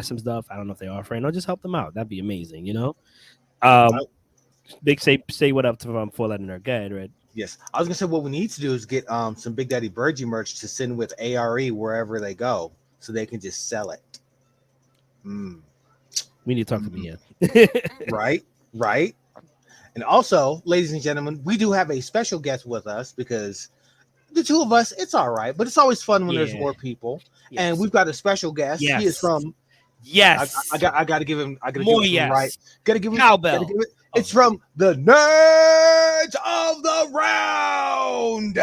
some stuff. I don't know if they're offering, or just help them out. That'd be amazing, you know. Um, Big say what up to 4 letter nerd. Go ahead, Red. Yes, I was gonna say what we need to do is get some Big Daddy Virgie merch to send with ARE wherever they go, so they can just sell it. Mm. We need to talk to Mhm. Mia. Right, right. And also, ladies and gentlemen, we do have a special guest with us because the two of us, it's all right, but it's always fun when there's Yeah. more people. And Yes. we've got a special guest. He is Yes. from. Yes. I got to give him. I got to give More it to him right. yes. Got to give him. Got to Cowbell. give it. Oh, It's from the Nerds of the Round.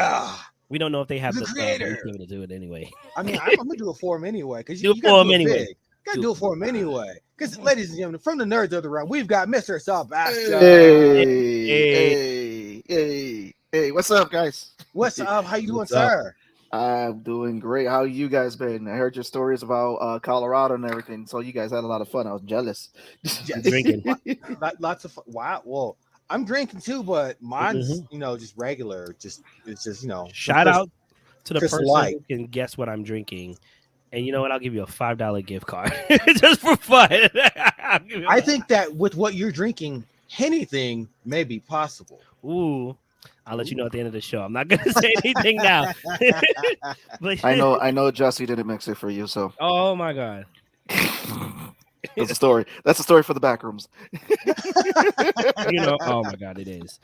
we don't know if they have The the but we creator. should be able to do it anyway. I mean, I'm gonna do it for him anyway because Do it you got to for him do it anyway. big. Got to Do do it it for for him anyway. Because, ladies and gentlemen, from the Nerds of the Round, we've got Mr. Sebastian. Hey, Hey, hey, what's up, guys? What's up? How you doing, what's up? sir? I'm doing great. How you guys been? I heard your stories about Colorado and everything. So you guys had a lot of fun. I was jealous. I'm Yes. drinking. Lots of fun. Wow. Well, I'm drinking too, but mine's Mhm. just regular. Just it's just some Shout out to the Crystal person Light. who can guess what I'm drinking. And you know what? I'll give you a $5 gift card just for fun. I'll give you I think that with what you're drinking, anything may be possible. Ooh, I'll let you know at the end of the show. I'm not gonna say anything now. But I know, Jesse didn't mix it for you, so oh my god. that's a story. That's a story for the back rooms. Oh my god, it is.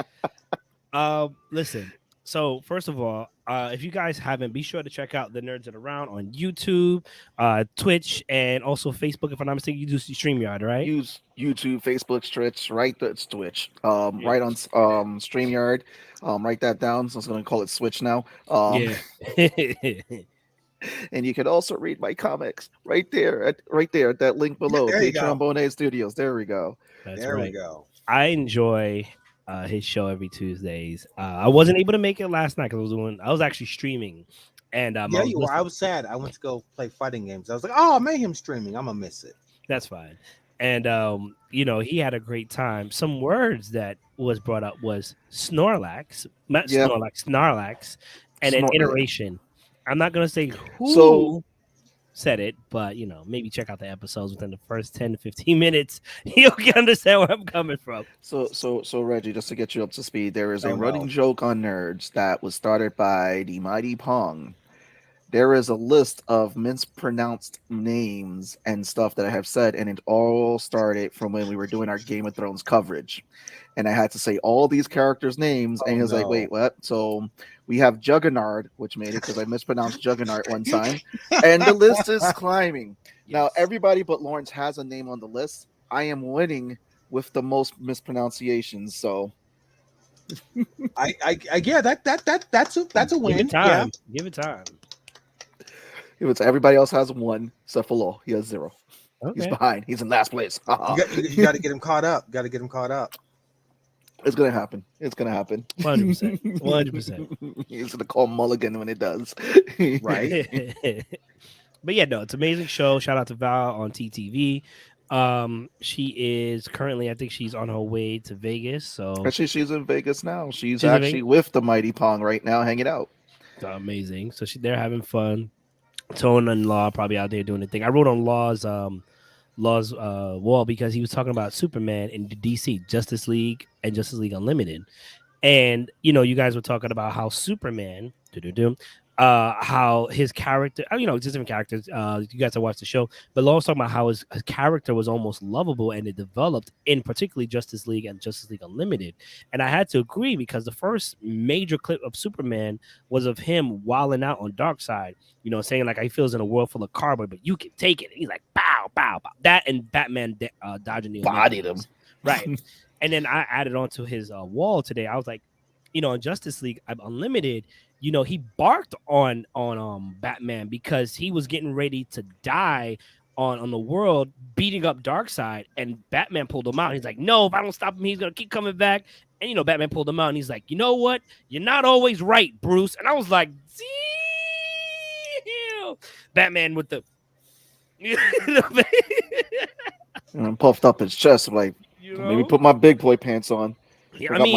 Listen. So first of all, if you guys haven't, be sure to check out the Nerds That Around on YouTube, Twitch, and also Facebook. If I'm not mistaken, you do StreamYard, right? Use YouTube, Facebook, Twitch, right? That's Twitch. Yeah. Right on StreamYard. Write that down. So I'm going to call it Switch now. Yeah. And you can also read my comics right there at that link below. There you Patreon go. Bonet Studios. There we go. That's There we right. go. I enjoy his show every Tuesdays. I wasn't able to make it last night because I was actually streaming, and I Yeah, was you were. I listening. was sad. I went to go play fighting games. I was like, oh, mayhem streaming. I'm gonna miss it. That's fine. And he had a great time. Some words that was brought up was Snorlax, not Yep. Snarlax, and an Yeah. iteration. I'm not gonna say who So said it, but maybe check out the episodes within the first 10 to 15 minutes. You'll understand where I'm coming from. so Reggie, just to get you up to speed, there is a Oh running no. joke on Nerds that was started by the Mighty Pong. There is a list of mispronounced names and stuff that I have said, and it all started from when we were doing our Game of Thrones coverage. And I had to say all these characters' names, and Oh he was like, no. wait, what? So we have Juggernaut, which made it because I mispronounced Juggernaut one time. And the list is climbing. Now, Yes. everybody but Lawrence has a name on the list. I am winning with the most mispronunciations. So I yeah, that's a Give win. it time. Give it time. everybody else has one except for Law. He has 0. He's Okay. behind. He's in last place. You got to get him caught up. Got to get him caught up. It's gonna happen. It's gonna happen. 100%. 100%. He's gonna call Mulligan when it does. Right. But yeah, no, it's an amazing show. Shout out to Val on TTV. She is currently, I think she's on her way to Vegas. So Actually, she's in Vegas now. She's in actually Vegas? with the Mighty Pong right now, hanging out. Amazing. So they're having fun. Tone and Law probably out there doing the thing. I wrote on Law's wall because he was talking about Superman in the DC Justice League and Justice League Unlimited. And you guys were talking about how Superman, how his character, just different characters. You guys have watched the show, but Law was talking about how his character was almost lovable and it developed in particularly Justice League and Justice League Unlimited. And I had to agree because the first major clip of Superman was of him wilding out on Darkseid, saying like he feels in a world full of cardboard, but you can take it. And he's like, bow, bow, bow. That and Batman dodging the Bodied him. Olympics. Right. And then I added onto his wall today. I was like, in Justice League Unlimited, he barked on Batman because he was getting ready to die on the world, beating up Darkseid, and Batman pulled him out. He's like, no, if I don't stop him, he's gonna keep coming back. And Batman pulled him out, and he's like, you know what? You're not always right, Bruce. And I was like, Batman with the And puffed up his chest, like maybe put my big boy pants on. Yeah, Bring out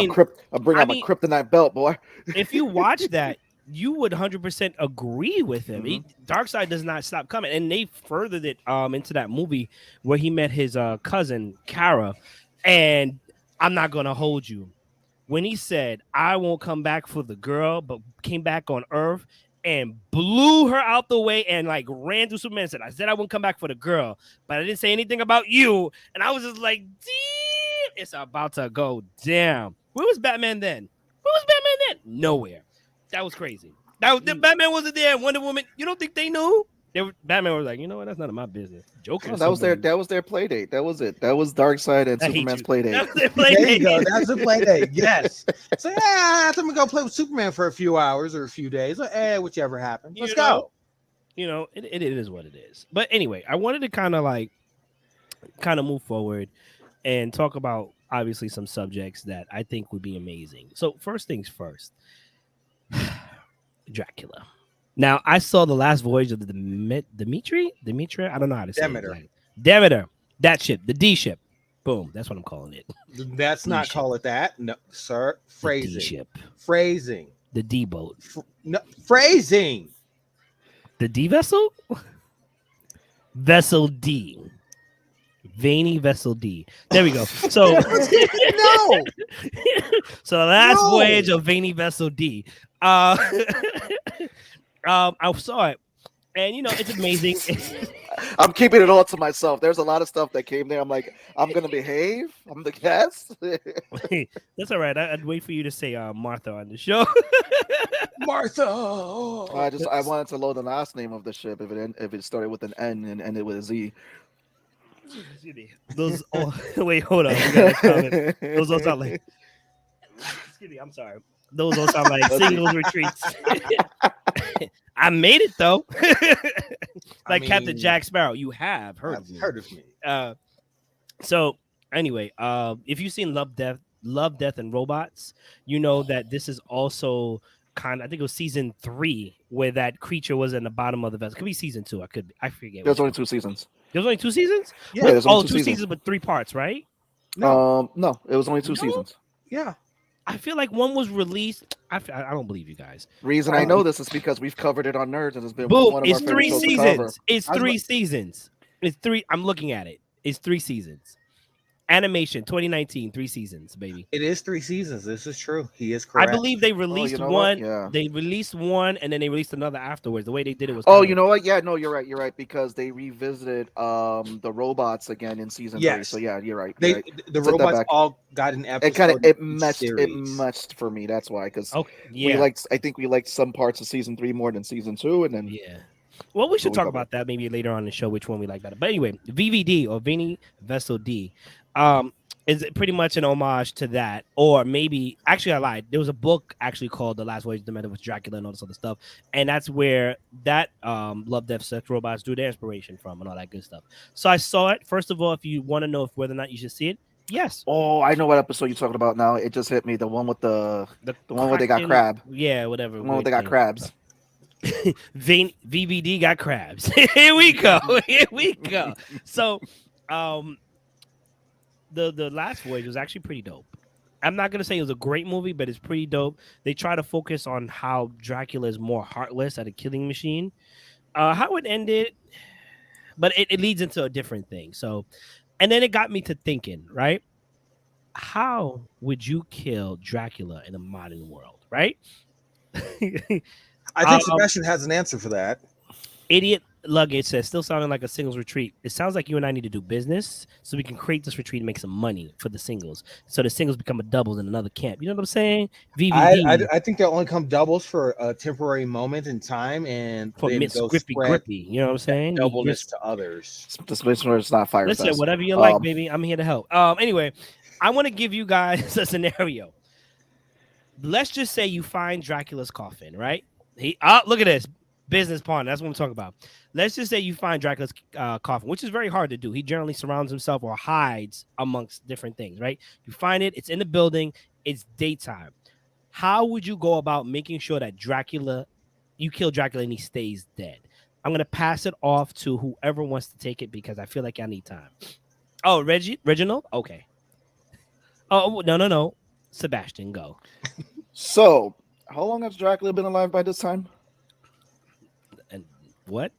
my kryptonite belt, boy. if you watch that, you would 100% agree with him. Mhm. Darkseid does not stop coming, and they furthered it into that movie where he met his cousin Kara, and I'm not gonna hold you when he said, I won't come back for the girl, but came back on Earth and blew her out the way and like ran through Superman and said, I said I wouldn't come back for the girl, but I didn't say anything about you. And I was just like, damn, it's about to go down. Where was Batman then? Where was Batman then? Nowhere. That was crazy. Batman wasn't there. Wonder Woman, you don't think they knew? Batman was like, you know what? That's none of my business. Joker. No, that was their play date. That was it. That was Darkseid and Superman's play date. There you go. That's a play date. Yes. So yeah, I'm gonna go play with Superman for a few hours or a few days. Whichever happens. Let's go. It is what it is. But anyway, I wanted to kind of move forward and talk about obviously some subjects that I think would be amazing. So first things first, Dracula. Now I saw the last voyage of the Dimitri. I don't know how to say Demeter. it. Demeter. That ship, the D ship. Boom. That's what I'm calling it. That's not call it that, no, sir. Phrasing. The D ship. Phrasing. The D boat. No, phrasing. The D vessel. Vessel D. Veiny Vessel D. There we go. So No. So the last voyage of Veiny Vessel D. I saw it, and it's amazing. I'm keeping it all to myself. There's a lot of stuff that came there. I'm like, I'm gonna behave. I'm the guest. That's all right. I'd wait for you to say Martha on the show. Martha. I wanted to load the last name of the ship if it started with an N and ended with a Z. Those wait, hold on. We gotta comment. Those all sound like. Excuse me. I'm sorry. Those all sound like singles retreats. I made it though. Captain Jack Sparrow. You have heard of me. Heard of me. So anyway, if you've seen Love, Death, and Robots, you know that this is also I think it was season 3 where that creature was in the bottom of the vessel. It could be season 2. I forget. There's only 2 seasons. There was only 2 seasons? Yeah, there's only 2 seasons, but 3 parts, right? No, it was only 2 seasons. Yeah. I feel like one was released. I don't believe you guys. Reason I know this is because we've covered it on Nerds, and it's been boom. One of It's our 3 favorite shows to cover. seasons. It's 3 seasons. It's 3. I'm looking at it. It's 3 seasons. Animation 2019, 3 seasons, baby. It is 3 seasons. This is true. He is correct. I believe they released one. Yeah. They released one, and then they released another afterwards. The way they did it was. You know what? Yeah, no, you're right. You're right because they revisited the robots again in season 3. So yeah, you're right. The robots all got an episode. It matched for me. That's why because I think we liked some parts of season 3 more than season 2, and then Well, we should talk about that maybe later on in the show, which one we like better. But anyway, VVD or Veiny Vessel D. Is pretty much an homage to that, or maybe actually I lied. There was a book actually called The Last Voyage of Demeter with Dracula and all this other stuff, and that's where that Love, Death, Sex, Robots drew their inspiration from and all that good stuff. So I saw it. First of all, if you want to know whether or not you should see it, yes. Oh, I know what episode you're talking about now. It just hit me. The one with the one where they got crab. Yeah, whatever. The one where they got crabs. VVD got crabs. Here we go. Here we go. So, the last voyage was actually pretty dope. I'm not gonna say it was a great movie, but it's pretty dope. They try to focus on how Dracula is more heartless at a killing machine. How it ended, but it leads into a different thing. So, and then it got me to thinking, right? How would you kill Dracula in a modern world, right? I think Sebastian has an answer for that. Idiot Luggage says, still sounding like a singles retreat. It sounds like you and I need to do business so we can create this retreat and make some money for the singles. So the singles become a doubles in another camp. You know what I'm saying? VVD. I think they'll only come doubles for a temporary moment in time and for Miss Grippy. You know what I'm saying? Doubleness to others. This is not fire. Listen, whatever you like, baby. I'm here to help. Anyway, I want to give you guys a scenario. Let's just say you find Dracula's coffin, right? Look at this. Business pawn. That's what I'm talking about. Let's just say you find Dracula's coffin, which is very hard to do. He generally surrounds himself or hides amongst different things, right? You find it. It's in the building. It's daytime. How would you go about making sure that you kill Dracula and he stays dead? I'm going to pass it off to whoever wants to take it because I feel like I need time. Oh, Reginald? Okay. Oh, no. Sebastian, go. So How long has Dracula been alive by this time? And what?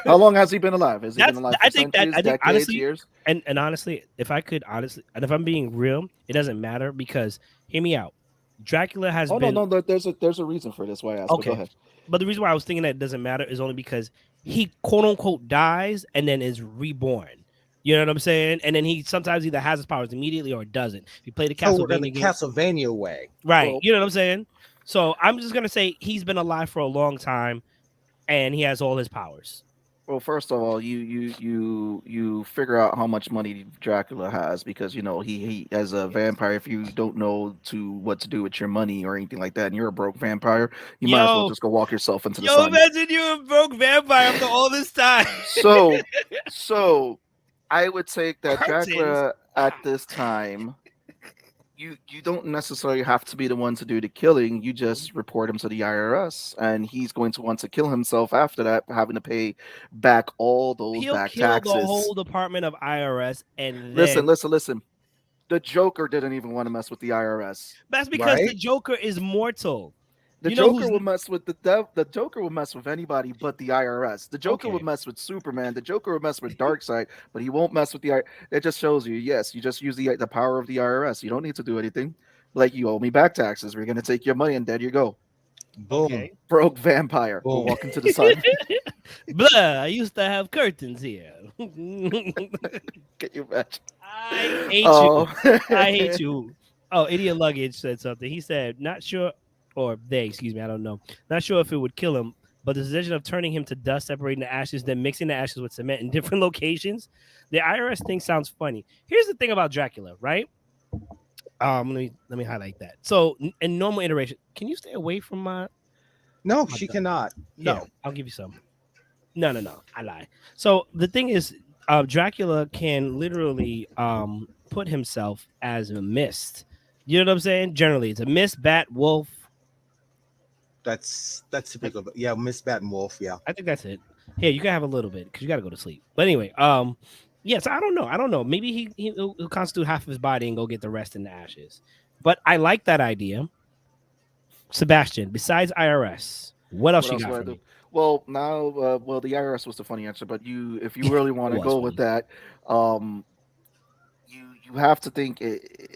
How long has he been alive? Has he been That's alive I for think that centuries, I think decades, honestly, years? and honestly, if I could honestly, and if I'm being real, it doesn't matter because hear me out. Dracula has Oh no, been no, there's a reason for this. Why I asked, but go okay, ahead. but the reason why I was thinking that it doesn't matter is only because he quote unquote dies and then is reborn. You know what I'm saying? And then he sometimes either has his powers immediately or doesn't. If you play the So we're going the Castlevania game, Castlevania way. right? Well, You know what I'm saying? So I'm just gonna say he's been alive for a long time and he has all his powers. well, first of all, you figure out how much money Dracula has because he as a vampire. If you don't know to what to do with your money or anything like that, and you're a broke vampire, you might as well Yo, just go walk yourself into the yo, sun. imagine you're a broke vampire after all this time. So, so I would take that Curtains. Dracula at this time. You don't necessarily have to be the one to do the killing. You just report him to the IRS, and he's going to want to kill himself after that, having to pay back all those He'll back kill the taxes. whole department of IRS, and Listen, then listen, listen. The Joker didn't even want to mess with the IRS. that's because the Right? Joker is mortal. The You know Joker who's will mess with the Joker will mess with anybody but the IRS. The Joker will okay? mess with Superman. The Joker will mess with Darkseid, but he won't mess with the. It just shows you, yes, you just use the power of the IRS. You don't need to do anything. Like you owe me back taxes. We're gonna take your money, and there you go. Boom. Okay. Broke vampire. Go Boom. walk into the sun. Blah. I used to have curtains here. Get your match. I hate you. Oh, I hate you. Oh, Idiot Luggage said something. He said, not sure, or they, excuse me, I don't know. Not sure if it would kill him, but the decision of turning him to dust, separating the ashes, then mixing the ashes with cement in different locations, the IRS thing sounds funny. Here's the thing about Dracula, right? Let me highlight that. So, in normal iteration, can you stay away from my? No, My she gun? cannot. Here, No. I'll give you some. No. I lie. So the thing is, Dracula can literally put himself as a mist. You know what I'm saying? Generally, it's a mist, bat, wolf. That's I, typical. Yeah, Miss Bat and Wolf. Yeah. I think that's it. Here, you can have a little bit because you got to go to sleep. But anyway, yes, I don't know. I don't know. Maybe he'll constitute half of his body and go get the rest in the ashes. But I like that idea, Sebastian. Besides IRS, what else what you else got would I for do? me? Well, now, well, the IRS was the funny answer, but if you really It want to was go with funny. that, um, you have to think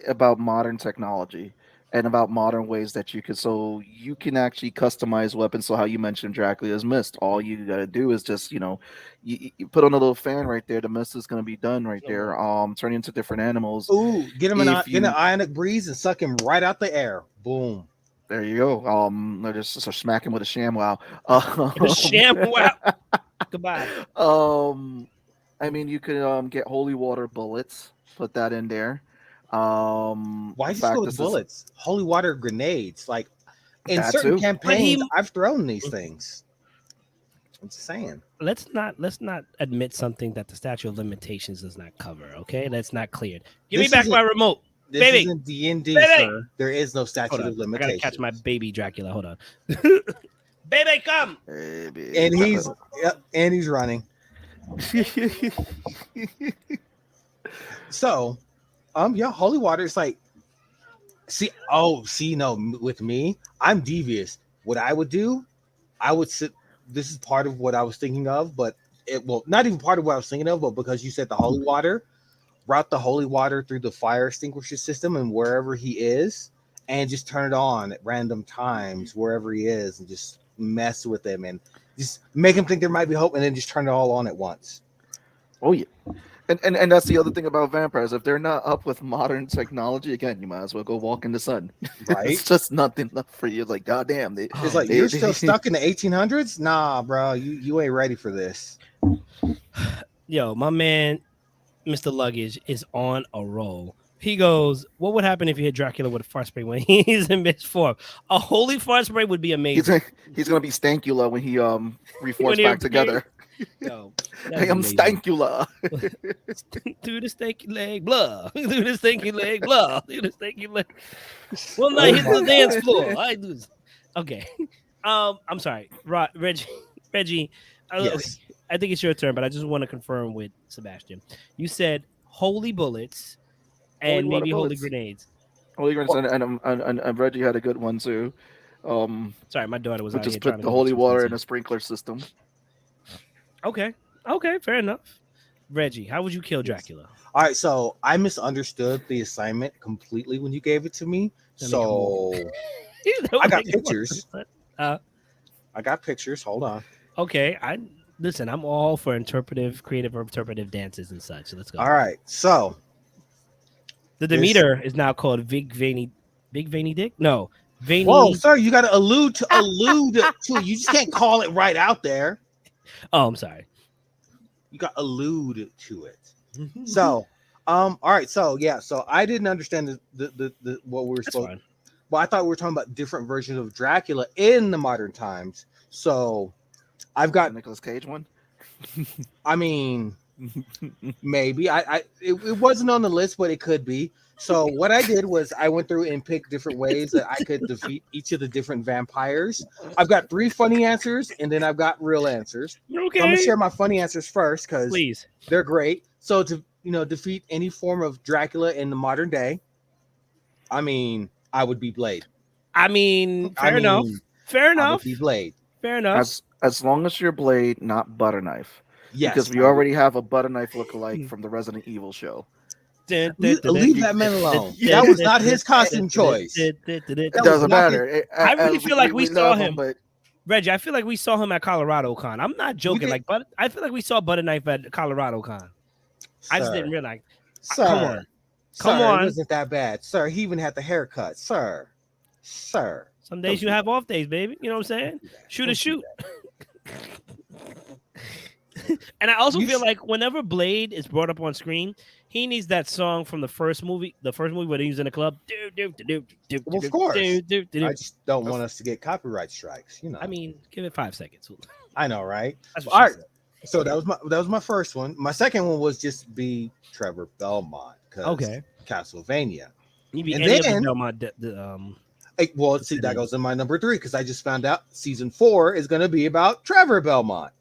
about modern technology and about modern ways that you could so you can actually customize weapons. So how you mentioned Dracula's mist, all you gotta do is just you put on a little fan right there. The mist is gonna be done right No there. more. Turn into different animals. Ooh, If get an you ionic breeze and suck him right out the air. Boom. There you go. No, just smack him with a ShamWow. Sham. Wow. Goodbye. Um, I mean, you could get holy water bullets. Put that in there. Why In just go fact, with this is bullets? Holy water grenades. Like in that certain too. But campaigns, he I've thrown these things. I'm just saying. let's not admit something that the statute of limitations does not cover. Okay, that's not cleared. Give me This back isn't my remote, this baby. isn't D&D, Baby, sir. There is no hold statute on. of I gotta catch my limitations. baby Dracula. Hold on, baby, come. Maybe. And he's yep, and he's running. So, yeah, holy water is like no, with me, I'm devious. What I would do, I would sit. This is part of what I was thinking of, but it well, not even part of what I was thinking of, but because you said the holy water, route the holy water through the fire extinguisher system and wherever he is, and just turn it on at random times wherever he is, and just mess with him and just make him think there might be hope, and then just turn it all on at once. Oh yeah. And that's the other thing about vampires. If they're not up with modern technology, again, you might as well go walk in the sun. Right? It's just nothing left for you. Like, goddamn, they, It's Oh like they, you're man, still they stuck in the 1800s. Nah, bro, you ain't ready for this. yo, my man, Mr. Luggage is on a roll. He goes, "What would happen if you hit Dracula with a fart spray when he's in mist form? A holy fart spray would be he's amazing. gonna, he's gonna be Stankula when he When reforms he back appears, together. yo, Hey, that's I'm amazing. Stankula. Through the stinky leg, blah. Through the stinky leg, blah. Through the stinky leg. One night Oh hit my the dance floor. I do this. Okay. I'm sorry, Reggie. Reggie. Okay. yes. I think it's your turn, but I just want to confirm with Sebastian. You said holy bullets Holy and water maybe holy bullets. grenades. Holy Grinch and Reggie had a good one too. Sorry, my daughter was We out just here trying put to the go get holy some water in Scentsy. a sprinkler system. Okay, okay, fair enough. Reggie, how would you kill Yes. Dracula? All right, so I misunderstood the assignment completely when you gave it to me. Let me come on. So I Let got me come on. pictures. Uh, I got pictures. Hold on. okay, I listen. I'm all for creative interpretive dances and such. So let's go. All right, so The this. Demeter is now called Big Veiny Dick. No, Whoa, Veiny. sir, you got to allude to it. You just can't call it right out there. Oh, I'm sorry. You got to allude to it. So, all right, so yeah, so I didn't understand the what we were That's supposed. fine. Well, I thought we were talking about different versions of Dracula in the modern times. So I've The got. Nicolas Cage one. I mean, maybe it wasn't on the list, but it could be. So what I did was I went through and picked different ways that I could defeat each of the different vampires. I've got 3 funny answers, and then I've got real answers. So I'm gonna Okay, share my funny answers first because please. they're great. So to defeat any form of Dracula in the modern day, I mean, I would be Blade. I mean, I fair enough. mean, Fair I would enough. be Blade. Fair enough. As long as you're Blade, not butter knife, because Yes, we already have a butter knife lookalike from the Resident Evil show. leave that man alone. That was not his costume choice. It That was doesn't not his. matter. I really feel like we saw love him. but Reggie, I feel like we saw him at Colorado Con. I'm not joking. did- Like, but I feel like we saw Butter Knife at Colorado Con. I just didn't realize. Sir, Come on. Come sir, on. it wasn't that bad, sir. He even had the haircut, sir. Some days you have off days, baby. You know what I'm saying? Shoot a shoot. And I also feel like whenever Blade is brought up on screen, he needs that song from the first movie where he was in the club. Well, of course. I just don't want us to get copyright strikes. I mean, give it 5 seconds. I know, right? That's what All she right. said. So that was my first one. My second one was just be Trevor Belmont because Castlevania. You be And any of then- the Belmont, Well, see, that goes in my number 3 because I just found out season 4 is going to be about Trevor Belmont.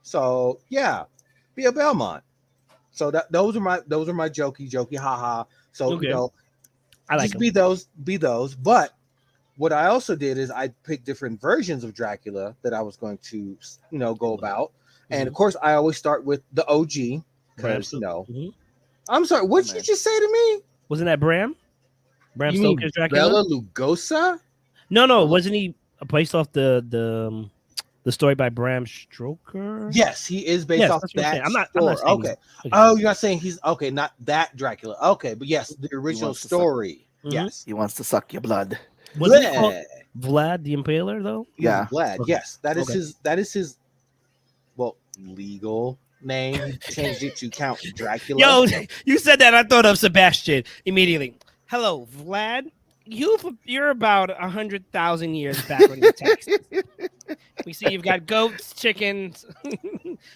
So yeah, be a Belmont. So those are my jokey, haha. So I like just him. be those. But what I also did is I picked different versions of Dracula that I was going to go about, and of course I always start with the OG because I'm sorry, what did you just say to me? Wasn't that Bram? Bram You mean Stoker's Dracula? Bela Lugosi? No, wasn't he based off the story by Bram Stoker? Yes, he is based off that's what that. I'm not story. saying Okay. Oh, you're not saying he's okay, not that Dracula. Okay, but yes, the original story. Yes. he wants to suck your blood. Wasn't he called Vlad the Impaler though? Yeah. Vlad. Okay. Yes, that is his legal name. He changed it to Count Dracula. Yo, you said that. I thought of Sebastian immediately. Hello, Vlad. You're about 100,000 years back on your taxes. We see you've got goats, chickens.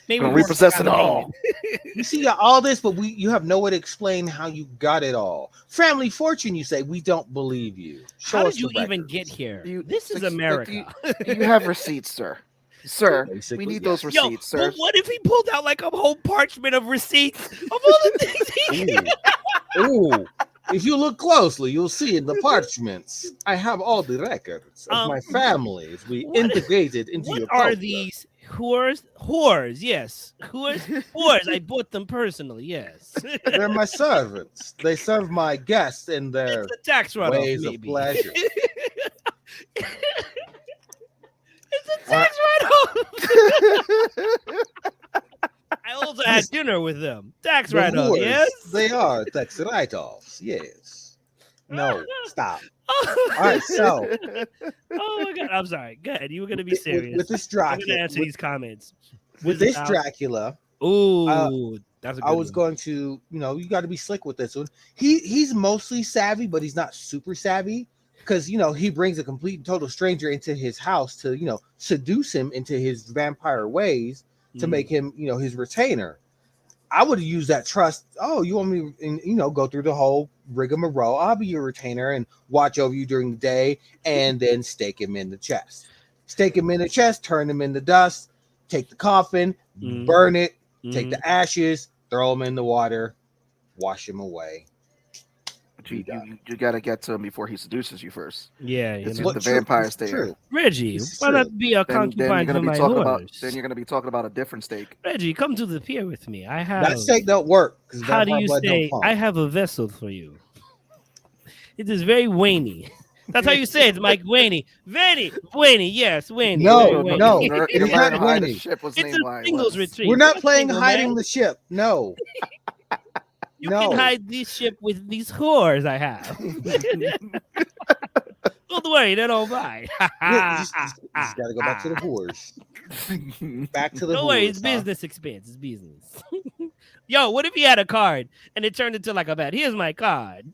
Maybe repossessing all. You see all this, but you have no way to explain how you got it all. Family fortune, you say. We don't believe you. How did you even get here? This is America. You have receipts, sir. Sir, Basically, we need those Yo, receipts, sir. but what if he pulled out like a whole parchment of receipts of all the things he Ooh. If you look closely, you'll see in the parchments. I have all the records of my families. We integrated into your What are culture. these whores? Whores, yes. Whores. I bought them personally, yes. They're my servants. They serve my guests in their It's a tax write-off, ways of maybe. pleasure. It's a tax write-off. I also had dinner with them. Tax The write-off, whores, yes? They are tax write-offs. Yes. No, stop. All right, so Oh my god, I'm sorry. Go ahead. You were gonna be serious. with this I'm gonna Dracula, answer these comments. with this Dracula, Ooh, that's a good I was one. going to, you got to be slick with this one. He's mostly savvy, but he's not super savvy because he brings a complete and total stranger into his house to seduce him into his vampire ways to make him his retainer. I would use that trust. Oh, you want me to go through the whole rigmarole? I'll be your retainer and watch over you during the day, and then stake him in the chest. Stake him in the chest, turn him into dust, take the coffin, burn it, take the ashes, throw him in the water, wash him away. But You got you got to get to him before he seduces you first. Yeah, It's you just know. the vampires It's there. true. Reggie, This is why true. not be a Then you're concubine gonna to be my talking about horse? a different steak. Reggie, come to the pier with me. I That have. steak don't work because How do vampire you blood don't say? I pump. have a vessel for you. It is very Waney. That's how you say it, Mike. Waney. Waney. Yes, Waney. Very No, Waney. no, You're it's not learning how the winning. ship was It's named a why it singles was. We're retreat. not You're a playing single hiding man. the ship. No, You can no. hide this ship with these whores I have. Don't worry, they don't buy. Just got to go back to the whores. Back to the Don't worry, it's whores, huh? business expense. It's business. Yo, what if he had a card and it turned into like a bet? Here's my card.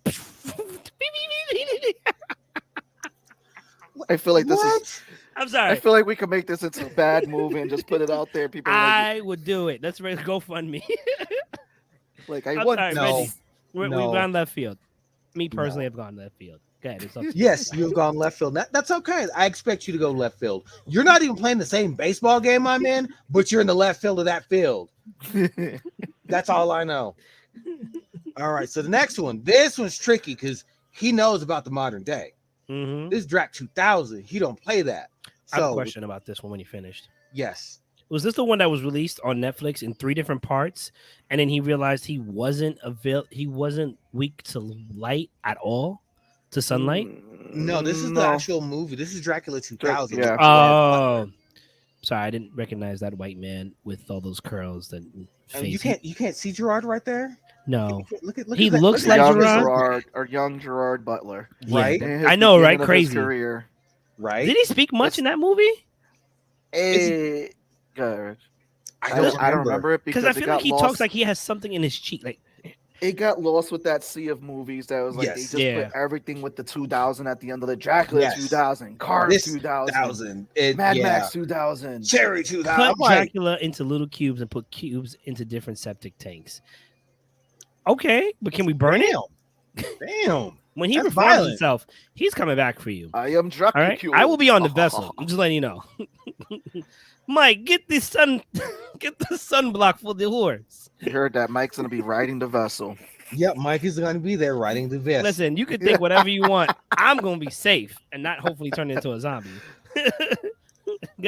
I feel like this is. What? I'm I sorry. feel like we could make this into a bad movie and just put it out there. People are I would do it. Let's raise GoFundMe. I I'm want sorry, No, Reggie. We've no, gone left field. Me personally no. have gone left field. Go ahead. It's up to you. Yes, you've gone left field. That's okay. I expect you to go left field. You're not even playing the same baseball game I'm in, but you're in the left field of that field. That's all I know. All right. So the next one, this one's tricky because he knows about the modern day. Mhm. This is Drac 2000. He don't play that. I have a So question about this one when you finished. yes, Was this the one that was released on Netflix in 3 different parts, and then he realized he wasn't weak to light at all, to sunlight? no, this is the actual movie. This is Dracula 2000. Yeah. Oh, sorry, I didn't recognize that white man with all those curls. That You face. can't see Gerard right there. No, Look He at that. looks Look at like that. Gerard. Or young Gerard Butler. Right? Yeah, In his I know, right? beginning of his Crazy. career. Right? Did he speak much It's- in that movie? Eh, God. I I don't remember it Because because I it feel got like he lost. talks like he has something in his cheek. Like, It got lost with that sea of movies that was like Yes. they just Yeah. put everything with the 2000 at the end of the Dracula Yes. 2000, Cars This 2000, 2000. Mad Max 2000. Cherry 2000. cut I'm like, Dracula into little cubes and put cubes into different septic tanks. Okay, but can we burn it? Damn. When he That's reforms violent. himself, he's coming back for you. I am All Dracula. right, I will be on the vessel. I'm just letting you know. Mike, get the sunblock for the horse. You heard that? Mike's gonna be riding the vessel. Yep, Mike is going to be there riding the vest. Listen, you can think whatever you want. I'm gonna be safe and not hopefully turn into a zombie. Go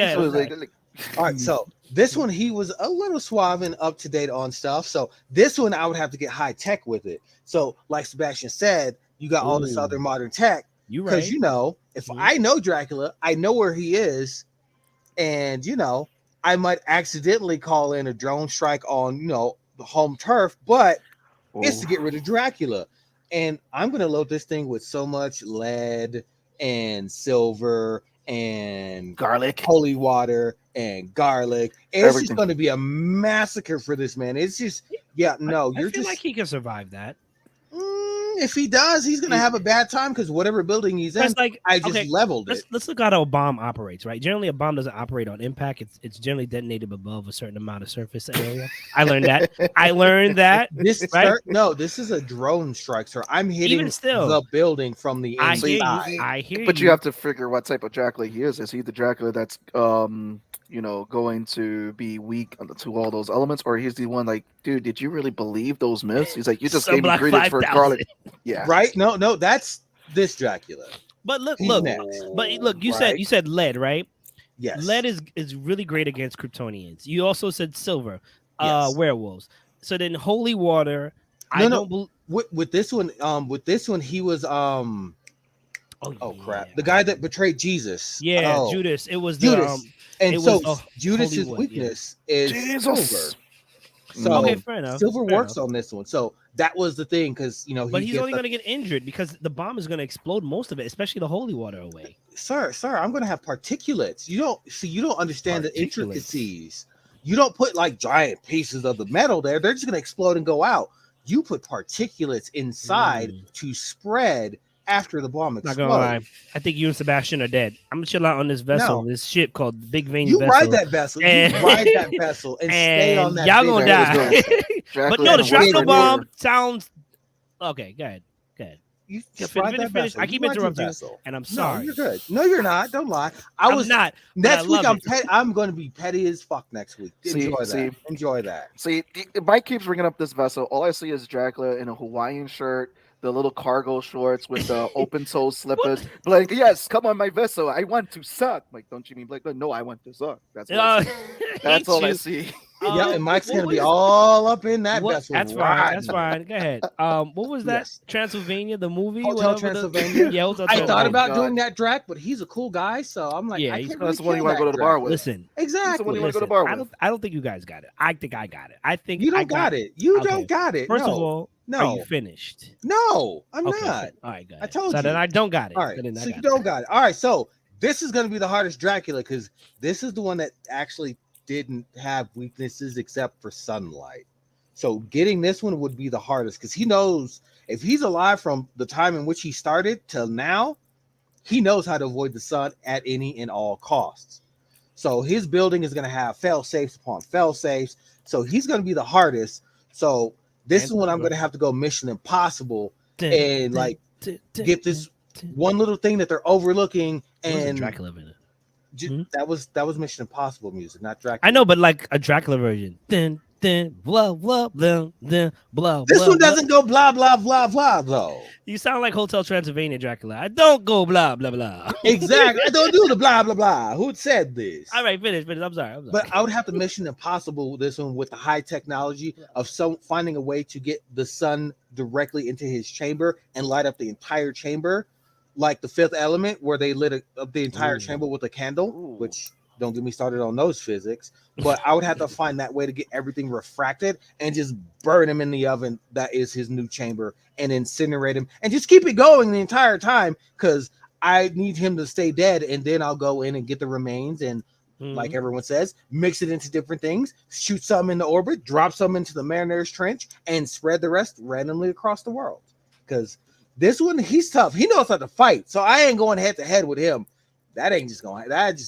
ahead. So it's I'm like, All right, so this one he was a little suave and up to date on stuff. So this one I would have to get high tech with it. So like Sebastian said, you got all this Ooh. other modern tech you because right. you know if Mhm. I know Dracula, I know where he is, and you know I might accidentally call in a drone strike on the home turf, but it's to get rid of Dracula. And I'm gonna load this thing with so much lead and silver and garlic. holy water and garlic. It's just Everything. going to be a massacre for this man. It's just, no, I you're feel just. like he can survive that. If he does, he's going to have a bad time because whatever building he's in, That's like I just okay, leveled it. let's look at how a bomb operates, right? Generally, a bomb doesn't operate on impact. It's generally detonated above a certain amount of surface area. I learned that. This right? this is a drone strike, sir. I'm hitting Even still, the building from the I inside. hear you. I hear But you. you have to figure what type of Dracula he is. Is he the Dracula that's going to be weak to all those elements, or he's the one like, dude, did you really believe those myths? He's like, you just gave me Sunblock credence for 5000. garlic. Yeah. Right? No, that's this Dracula. But look, He's look, next. but look. You Right. said lead, right? Yes. Lead is really great against Kryptonians. You also said silver, Yes. werewolves. So then holy water. No, I no. don't believe. with this one, he was oh crap, yeah. the guy that betrayed Jesus. Yeah, Oh. Judas. It was Judas. the And it so was, Judas's Hollywood, weakness is Jesus. silver. So okay, fair enough. silver fair works enough. on this one. So that was the thing because But he's gets only the- going to get injured because the bomb is going to explode most of it, especially the holy water away. sir, I'm going to have particulates. You don't understand the Particulates. intricacies. You don't put like giant pieces of the metal there. They're just going to explode and go out. You put particulates inside to spread after the bomb Not explodes. gonna lie, I think you and Sebastian are dead. I'm gonna chill out on this vessel, No. this ship called Big Vein You Vessel. ride that vessel. And- You ride that vessel and stay on and that. y'all big gonna vessel. die. Dracula But no, the and shrapnel Western bomb War. sounds okay. Go ahead. you Yeah, just ride that finish. vessel. I You keep ride your interrupting you, vessel. and I'm No, you're sorry. good. No, you're not. Don't lie. I'm not, but I Next week. love it. I'm going to be petty as fuck next week. See, Enjoy see, that. Enjoy that. see. Mike keeps bringing up this vessel. All I see is Dracula in a Hawaiian shirt, the little cargo shorts with the open toe slippers. What? Like, yes, come on my vessel. I want to suck. Like, don't you mean like, no, I want to suck. That's what I Uh, see. That's hate all I you. see. Yeah, and Mike's going to What be is all up in that what? vessel That's fine. That's riding it. fine. Go ahead. What was that? Yes. Transylvania, the movie, Hotel whatever the Transylvania. yeah, Hotel I thought Oh Transylvania. about God. doing that Drac, but he's a cool guy, so I'm like, Yeah, I he's can't cool. really That's the one kill you want to go that to the bar Dracula. with. Listen, He's the one you Exactly. want to go to the listen. bar I with. don't think you guys got it. I think I got it. I think You I don't got it. You Okay. don't got it. First of No. all, are you No. finished? No, I'm Okay. not. All right, go I ahead. told So then you. I don't got it. All right. So then I So you got don't got it. All right. So this is going to be the hardest Dracula because this is the one that actually didn't have weaknesses except for sunlight. So getting this one would be the hardest because he knows if he's alive from the time in which he started till now, he knows how to avoid the sun at any and all costs. So his building is going to have fail safes upon fail safes. So he's going to be the hardest. So this is it. when I'm going to have to go Mission Impossible Dun, and dun, like dun, dun, get this dun. one little thing that they're overlooking. There was a And Dracula in it. Hmm? that was Mission Impossible music, not Dracula. I know, but like a Dracula version. Dun, dun, blah blah blah dun, blah This blah one blah. doesn't go blah blah blah blah though. You sound like Hotel Transylvania Dracula. I don't go blah blah blah. Exactly. I don't do the blah blah blah. Who said this? All right, finish. I'm sorry. But I would have to Mission Impossible this one with the high technology of some finding a way to get the sun directly into his chamber and light up the entire chamber, like the Fifth Element, where they lit up the entire Ooh. chamber with a candle. Ooh. Which don't get me started on those physics. But I would have to find that way to get everything refracted and just burn him in the oven. That is his new chamber, and incinerate him and just keep it going the entire time because I need him to stay dead, and then I'll go in and get the remains and like everyone says, mix it into different things, shoot some into orbit, drop some into the Mariner's Trench, and spread the rest randomly across the world. Because this one, he's tough. He knows how to fight. So I ain't going head to head with him. That just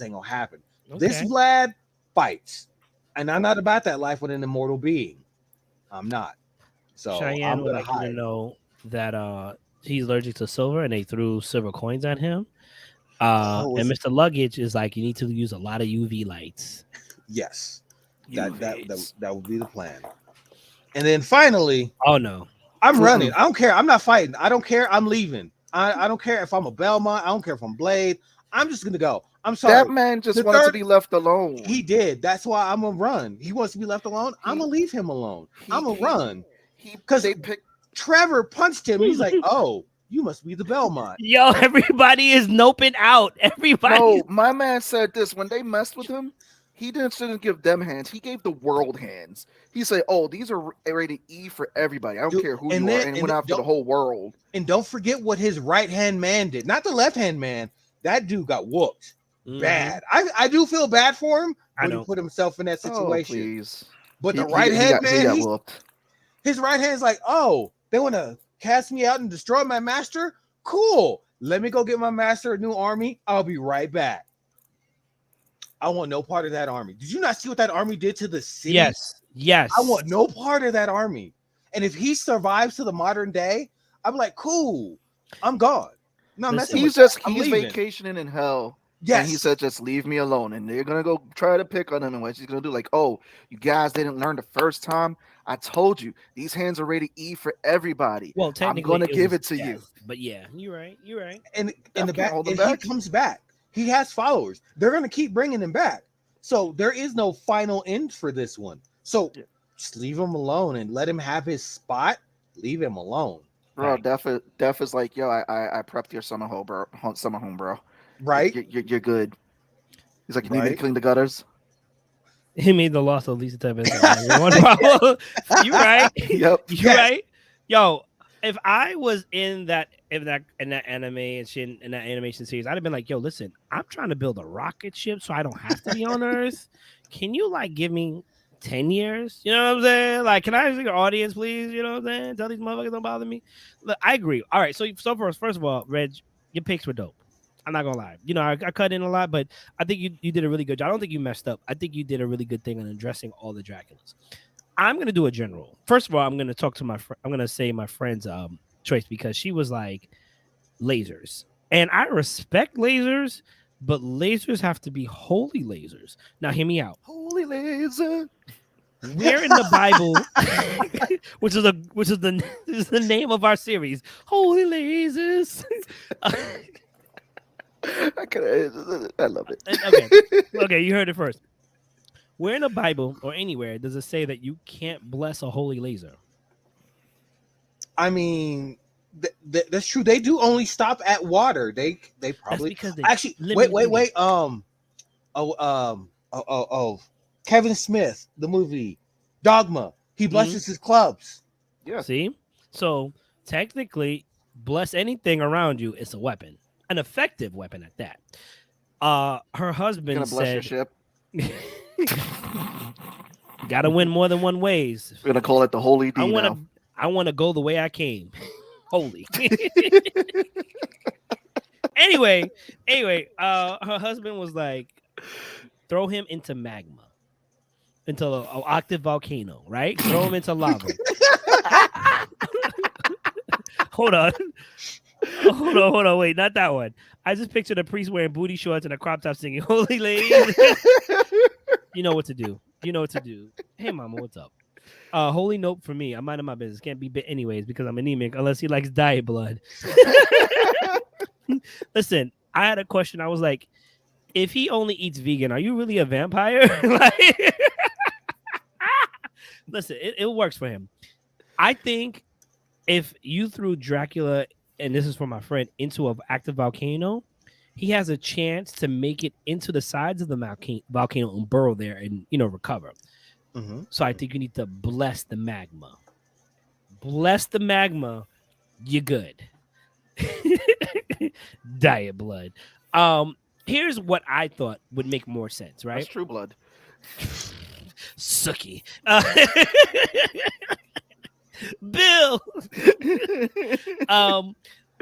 ain't gonna happen. This Vlad fights. And I'm not about that life with an immortal being. I'm not. So Cheyenne I'm would gonna like you to hide. know that he's allergic to silver and they threw silver coins at him. Oh, And is it- Mr. Luggage is like, you need to use a lot of UV lights. Yes. UVs. That would be the plan. And then finally, Oh no. I'm running. I don't care. I'm not fighting. I don't care. I'm leaving. I don't care if I'm a Belmont. I don't care if I'm Blade. I'm just gonna go. I'm sorry. That man just The wanted to third- be left alone. He did. That's why I'm gonna run. He wants to be left alone. I'm gonna leave him alone. I'm gonna run. Because they picked. Trevor punched him. He's like, "Oh, you must be the Belmont." Yo, everybody is noping out. Everybody. No, my man said this when they messed with him. He shouldn't give them hands. He gave the world hands. He said, "Oh, these are rated E for everybody. I don't Dude, care who and you are," then- and and went after the don't- whole world. And don't forget what his right hand man did. Not the left hand man. That dude got whooped bad. I do feel bad for him I when he know. put himself in that Oh, situation. please. But the He- right he hand got- he man, got he's- whooped. his right hand's like, "Oh, they want to cast me out and destroy my master? Cool. Let me go get my master a new army. I'll be right back." I want no part of that army. Did you not see what that army did to the city? Yes. I want no part of that army. And if he survives to the modern day, I'm like, cool. I'm gone. No, I'm Listen, messing He's with just that. I'm he's leaving. vacationing in hell. Yes. And he said, "Just leave me alone." And they're gonna go try to pick on him. And what she's gonna do, like, "Oh, you guys didn't learn the first time. I told you these hands are rated E for everybody. Well, I'm technically, gonna give was- it to you." yes. But yeah, you're right. You're right. and I in the can't back, hold him and back. he comes back. He has followers. They're gonna keep bringing him back. So there is no final end for this one. So Yeah. just leave him alone and let him have his spot. Leave him alone. Bro, Right. Def is like, "Yo, I prepped your summer home, bro. Summer home, bro. Right? You're good." He's like, "You need me to Right. clean the gutters?" He made the loss of Lisa Tevez. One problem. You right. Yep. You Yes. right. Yo, if I was in that animation in that animation series, I'd have been like, "Yo, listen, I'm trying to build a rocket ship so I don't have to be on Earth. Can you like give me 10 years? You know what I'm saying? Like, can I ask your audience, please? You know what I'm saying? Tell these motherfuckers don't bother me." Look, I agree. All right, so first of all, Reg, your picks were dope. I'm not gonna lie. You know, I cut in a lot, but I think you did a really good job. I don't think you messed up. I think you did a really good thing on addressing all the Draculas. I'm gonna do a general. First of all, I'm gonna talk to I'm gonna say my friend's choice because she was like lasers, and I respect lasers, but lasers have to be holy lasers. Now, hear me out. Holy laser. Where in the Bible, which is the name of our series, Holy Lasers. I love it. Okay, okay, you heard it first. Where in the Bible or anywhere does it say that you can't bless a holy laser? I mean, that's true. They do only stop at water. They That's probably because they actually wait. Kevin Smith, the movie Dogma. He blesses his clubs. Yeah. See, so technically, bless anything around you is a weapon, an effective weapon at that. Her You're husband gonna bless your said, ship. "Gotta win more than one ways. We're gonna call it the Holy D now. I want to go the way I came, holy." anyway, her husband was like, "Throw him into magma, into an active volcano, right? Throw him into lava." Hold on. Hold on, wait, not that one. I just pictured a priest wearing booty shorts and a crop top singing "Holy Ladies." You know what to do. Hey, mama, what's up? Holy nope for me. I'm minding my business. Can't be bit anyways because I'm anemic unless he likes diet blood. Listen, I had a question. I was like, if he only eats vegan, are you really a vampire? Like, listen, it works for him. I think if you threw Dracula, and this is for my friend, into an active volcano, he has a chance to make it into the sides of the volcano and burrow there and, recover. Mm-hmm. So I think you need to bless the magma. Bless the magma, you're good. Diet blood. Here's what I thought would make more sense, right? That's True Blood. Sucky. Bill.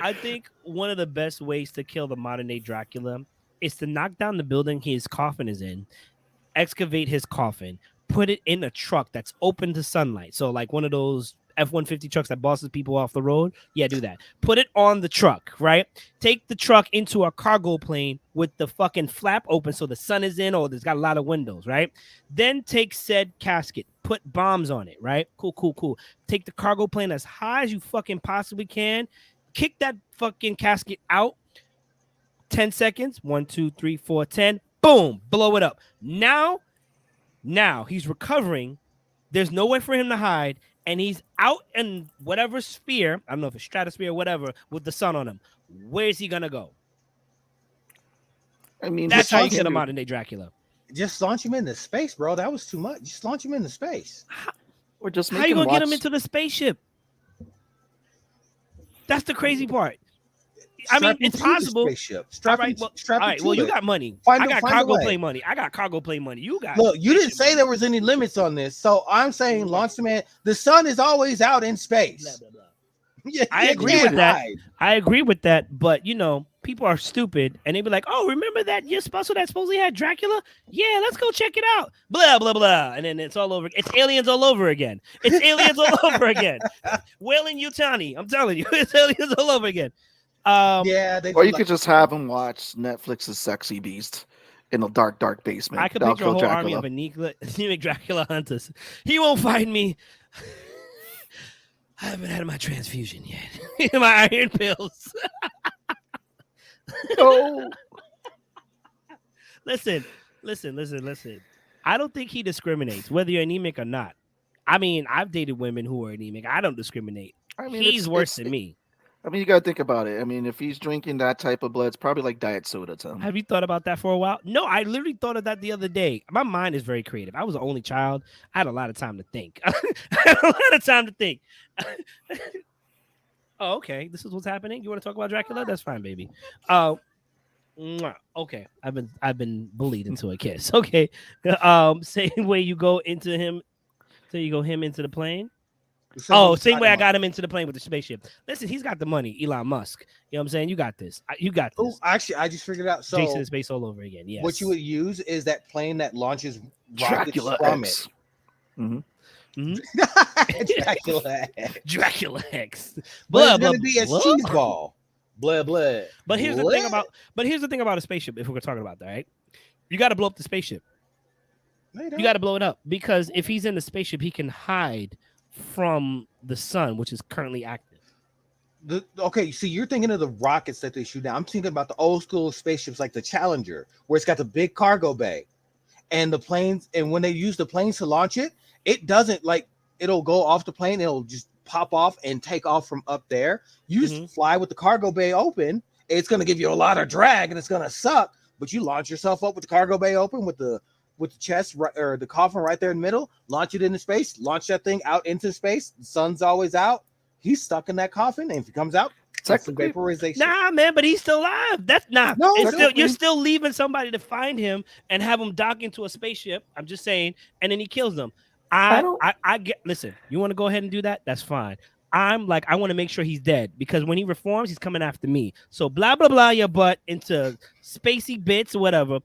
I think one of the best ways to kill the modern day Dracula is to knock down the building his coffin is in, excavate his coffin, put it in a truck that's open to sunlight. So like one of those F-150 trucks that bosses people off the road. Yeah, do that. Put it on the truck, right? Take the truck into a cargo plane with the fucking flap open so the sun is in or there's got a lot of windows, right? Then take said casket, put bombs on it, right? Cool. Take the cargo plane as high as you fucking possibly can. Kick that fucking casket out. 10 seconds. 1, 2, 3, 4, 10. Boom. Blow it up. Now he's recovering. There's nowhere for him to hide. And he's out in whatever sphere, I don't know if it's stratosphere or whatever, with the sun on him. Where's he going to go? I mean, That's how you get a modern day Dracula. Just launch him into space, bro. That was too much. Just launch him into space. Or just How you going to get him into the spaceship? That's the crazy part. I mean, it's possible. All right, well, you got money. I got cargo plane money. You got. Look, you didn't say there was any limits on this, so I'm saying launch the man. The sun is always out in space. Blah, blah, blah. Yeah, I agree with that. I agree with that, but people are stupid, and they be like, "Oh, remember that special that supposedly had Dracula? Yeah, let's go check it out." Blah blah blah, and then it's all over. It's aliens all over again. Wailing Yutani, I'm telling you, it's aliens all over again. Yeah, or you could just have them watch Netflix's Sexy Beast in a dark basement. I could picture a whole army of anemic Dracula hunters. He won't find me. I haven't had my transfusion yet. My iron pills. No. Listen. I don't think he discriminates whether you're anemic or not. I mean, I've dated women who are anemic. I don't discriminate. I mean, he's worse than me. I mean, you got to think about it. I mean, if he's drinking that type of blood, it's probably like diet soda to him. Have you thought about that for a while? No, I literally thought of that the other day. My mind is very creative. I was the only child. I had a lot of time to think. Oh, okay. This is what's happening. You want to talk about Dracula? That's fine, baby. Okay. I've been bullied into a kiss. Okay. Same way you go into him. So you go him into the plane. Same way I got him into the plane with the spaceship. Listen, he's got the money, Elon Musk. You know what I'm saying? You got this. You got this. Oh, actually, I just figured out. So Jason in space all over again. Yes. What you would use is that plane that launches rockets Dracula from X. it. Mm-hmm. Mhm. Dracula X. Dracula X. But it's Blah blah gonna be a blah. cheese ball. Blah blah. But here's the thing Blah. about a spaceship. If we're talking about that, right? You got to blow up the spaceship. No, you You got don't. to blow it up because if he's in the spaceship, he can hide from the sun, which is currently active. Okay, see, you're thinking of the rockets that they shoot down. I'm thinking about the old school spaceships like the Challenger, where it's got the big cargo bay and the planes. And when they use the planes to launch it, it doesn't like it'll go off the plane, it'll just pop off and take off from up there. You just fly with the cargo bay open. It's gonna give you a lot of drag and it's gonna suck, but you launch yourself up with the cargo bay open with the chest right, or the coffin right there in the middle, launch it into space, launch that thing out into space. The sun's always out. He's stuck in that coffin, and if he comes out, it's the Technically, vaporization. Nah, man, but he's still alive. That's nah. No, It's still technically. you're still leaving somebody to find him and have him dock into a spaceship. I'm just saying, and then he kills them. I don't. I get. Listen, you want to go ahead and do that? That's fine. I'm like, I want to make sure he's dead because when he reforms, he's coming after me. So blah blah blah your butt into spacey bits or whatever.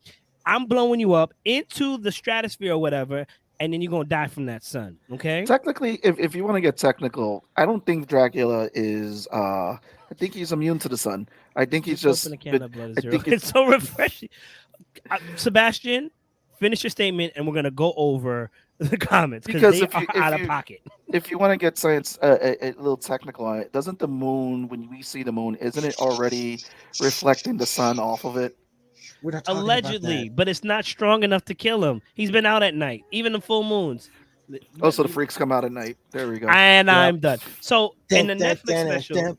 I'm blowing you up into the stratosphere or whatever, and then you're gonna die from that sun. Okay. Technically, if you want to get technical, I don't think Dracula is. I think he's immune to the sun. I think he's Just open just. a can of blood I zero. think It's so refreshing. Sebastian, finish your statement, and we're gonna go over the comments because they are out of pocket. if you want to get science a little technical on it, doesn't the moon, when we see the moon, isn't it already reflecting the sun off of it? We're not talking Allegedly, about but it's not strong enough to kill him. He's been out at night, even the full moons. Oh, so the freaks come out at night. There we go. And Yep. I'm done. So that. in the Netflix special,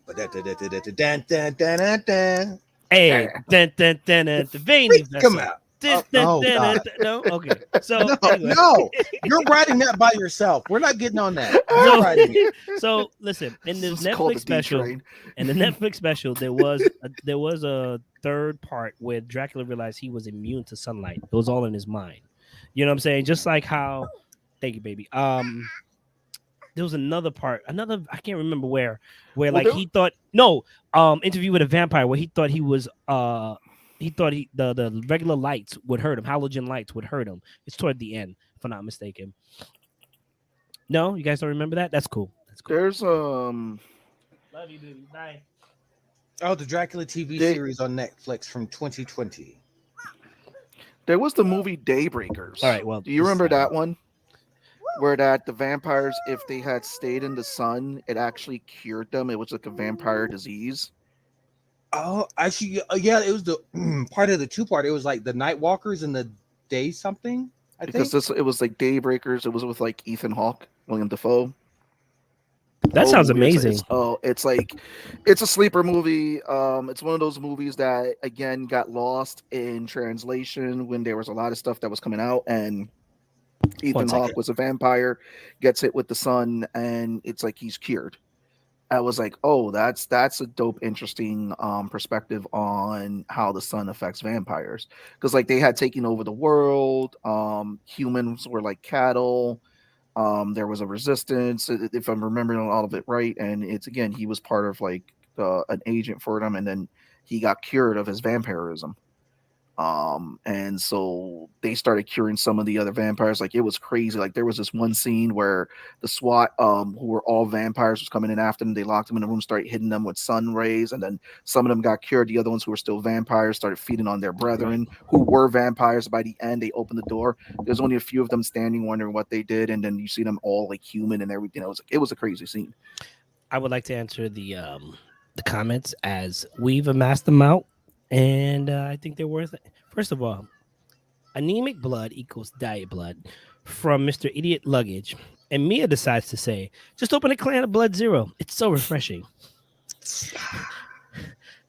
hey, Yeah. the veiny Freaks come vessel. out. Dun, Oh, dun, God. no, okay. So No, anyway. no, you're writing that by yourself. We're not getting on that. You're So, writing it. so listen, in the This is called Netflix the D special, train. in the Netflix special, there was a third part where Dracula realized he was immune to sunlight. It was all in his mind. You know what I'm saying? Just like how, thank you, baby. There was another part, I can't remember where Well, like there- he thought interview with a vampire where he thought the regular lights would hurt him, halogen lights would hurt him. It's toward the end, if I'm not mistaken. No, you guys don't remember that? That's cool. That's cool. There's Love you, baby. Bye. Oh, the Dracula TV They- series on Netflix from 2020. there was the movie Daybreakers. All right, well, do you remember that one? Where that the vampires, if they had stayed in the sun, it actually cured them. It was like a vampire disease. Oh, actually, yeah, it was the part of the two part. It was like the Night Walkers and the Day something. I Because think. it was like Daybreakers. It was with like Ethan Hawke, William Dafoe. That sounds Movie, amazing. It's like it's a sleeper movie. It's one of those movies that again got lost in translation when there was a lot of stuff that was coming out, and Ethan second. Hawke was a vampire, gets hit with the sun, and it's like he's cured. I was like, oh, that's a dope, interesting perspective on how the sun affects vampires. Because like they had taken over the world, humans were like cattle. There was a resistance, if I'm remembering all of it right, and it's again he was part of like an agent for them, and then he got cured of his vampirism. And so they started curing some of the other vampires. Like it was crazy. Like there was this one scene where the SWAT, who were all vampires, was coming in after them. They locked them in a room, started hitting them with sun rays, and then some of them got cured. The other ones who were still vampires started feeding on their brethren who were vampires. By the end, they opened the door. There's only a few of them standing, wondering what they did, and then you see them all like human and everything. It was a crazy scene. I would like to answer the comments as we've amassed them out, and I think they're worth it. First of all, anemic blood equals diet blood from Mr. Idiot Luggage. And Mia decides to say, just open a can of Blood Zero. It's so refreshing.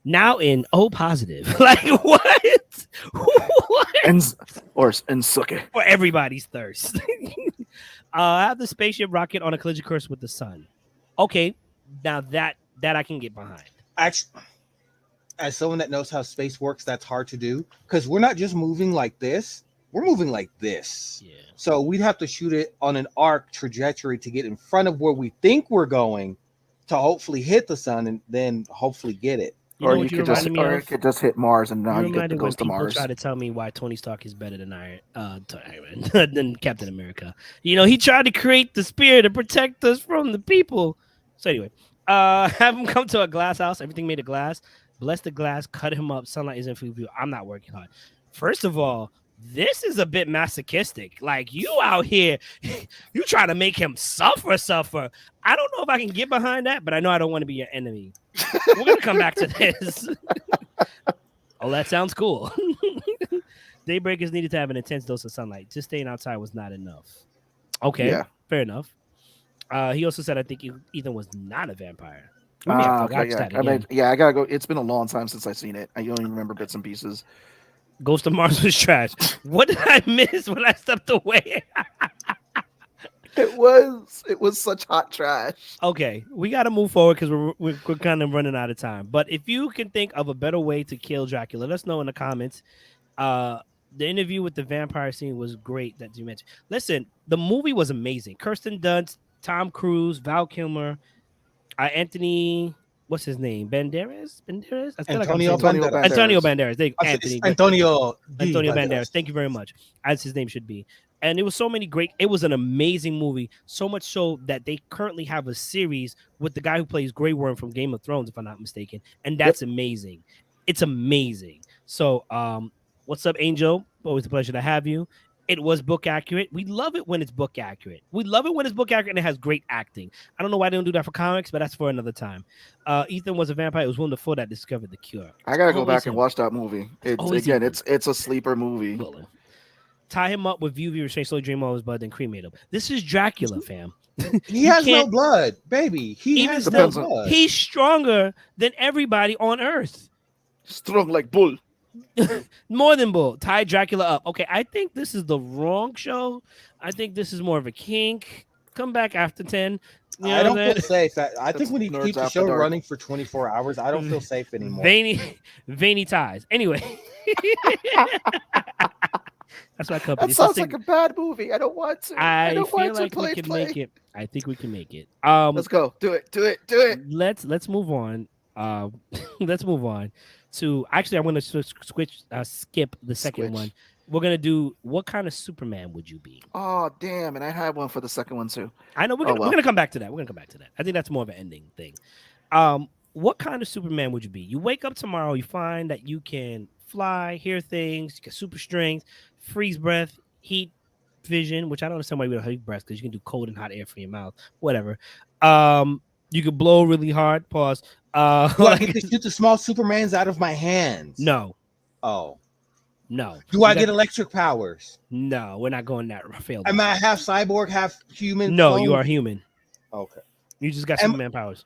Now in O positive. Like what? What? And suck it. For everybody's thirst. I have the spaceship rocket on a collision course with the sun. Okay, now that I can get behind. Actually, as someone that knows how space works, that's hard to do because we're not just moving like this. We're moving like this. Yeah. So we'd have to shoot it on an arc trajectory to get in front of where we think we're going to hopefully hit the sun and then hopefully get it. You know what you reminded me or of? it could just hit Mars, and now You you get to reminded when goes to people try Mars. to tell me why Tony Stark is better than Iron Man than Captain America. You know, he tried to create the spear to protect us from the people. So anyway, have him come to a glass house. Everything made of glass. Bless the glass. Cut him up. Sunlight isn't food for you. I'm not working hard. First of all, this is a bit masochistic. Like you out here, you try to make him suffer. I don't know if I can get behind that, but I know I don't want to be your enemy. We're gonna come back to this. Oh, that sounds cool. Daybreakers needed to have an intense dose of sunlight. Just staying outside was not enough. Okay, Yeah. fair enough. He also said, I think Ethan was not a vampire. We may have to Okay, watch yeah. that I mean, again. yeah, I gotta go. It's been a long time since I've seen it. I only remember bits and pieces. Ghost of Mars was trash. What did I miss when I stepped away? It was such hot trash. Okay, we got to move forward because we're kind of running out of time. But if you can think of a better way to kill Dracula, let us know in the comments. The interview with the vampire scene was great that you mentioned. Listen, the movie was amazing. Kirsten Dunst, Tom Cruise, Val Kilmer, Anthony, what's his name? Banderas. I feel like I'm Antonio saying Antonio Banderas. Antonio Banderas. Banderas. They It's Anthony, but Antonio Banderas. Banderas. Thank you very much, as his name should be. And it was so many great. It was an amazing movie. So much so that they currently have a series with the guy who plays Grey Worm from Game of Thrones, if I'm not mistaken. And Yep. that's amazing. It's amazing. So, what's up, Angel? Always a pleasure to have you. It was book accurate. We love it when it's book accurate. We love it when it's book accurate and it has great acting. I don't know why they don't do that for comics, but that's for another time. Ethan was a vampire. It was Willem Dafoe that discovered the cure. I It's gotta go always back and him. watch that movie. It's always again, Ethan. it's a sleeper movie. Willem. Tie him up with UV restraint, slowly dream all his blood, then cremate him. This is Dracula, fam. He You has no can't- blood, baby. He Even has still, no Depends on- blood. he's stronger than everybody on Earth. Strong like bull. More than bull. Tie Dracula up. Okay, I think this is the wrong show. I think this is more of a kink. Come back after 10. You know I don't what I'm feel saying? safe. I think when you Nerds keep the After show Dark. running for 24 hours, I don't feel safe anymore. Veiny ties. Anyway. That's my company. That sounds like a bad movie. I don't want to. I don't feel want like to we can play. make it. I think we can make it. Let's go. Do it. Let's move on. Let's move on to actually. I'm going to skip the second Switch. one. We're gonna do what kind of Superman would you be? Oh damn! And I had one for the second one too. I know we're Oh, gonna, well. we're gonna come back to that. We're gonna come back to that. I think that's more of an ending thing. What kind of Superman would you be? You wake up tomorrow, you find that you can fly, hear things, you get super strength, freeze breath, heat vision, which I don't understand why we don't have heat breath because you can do cold and hot air from your mouth, whatever. You could blow really hard. Pause. Do I get to shoot the small Supermans out of my hands? No, Oh. no. Do I get electric powers? No, we're not going that failed. Am I half cyborg, half human? No, clone? you are human. Okay. You just got Am- Superman powers.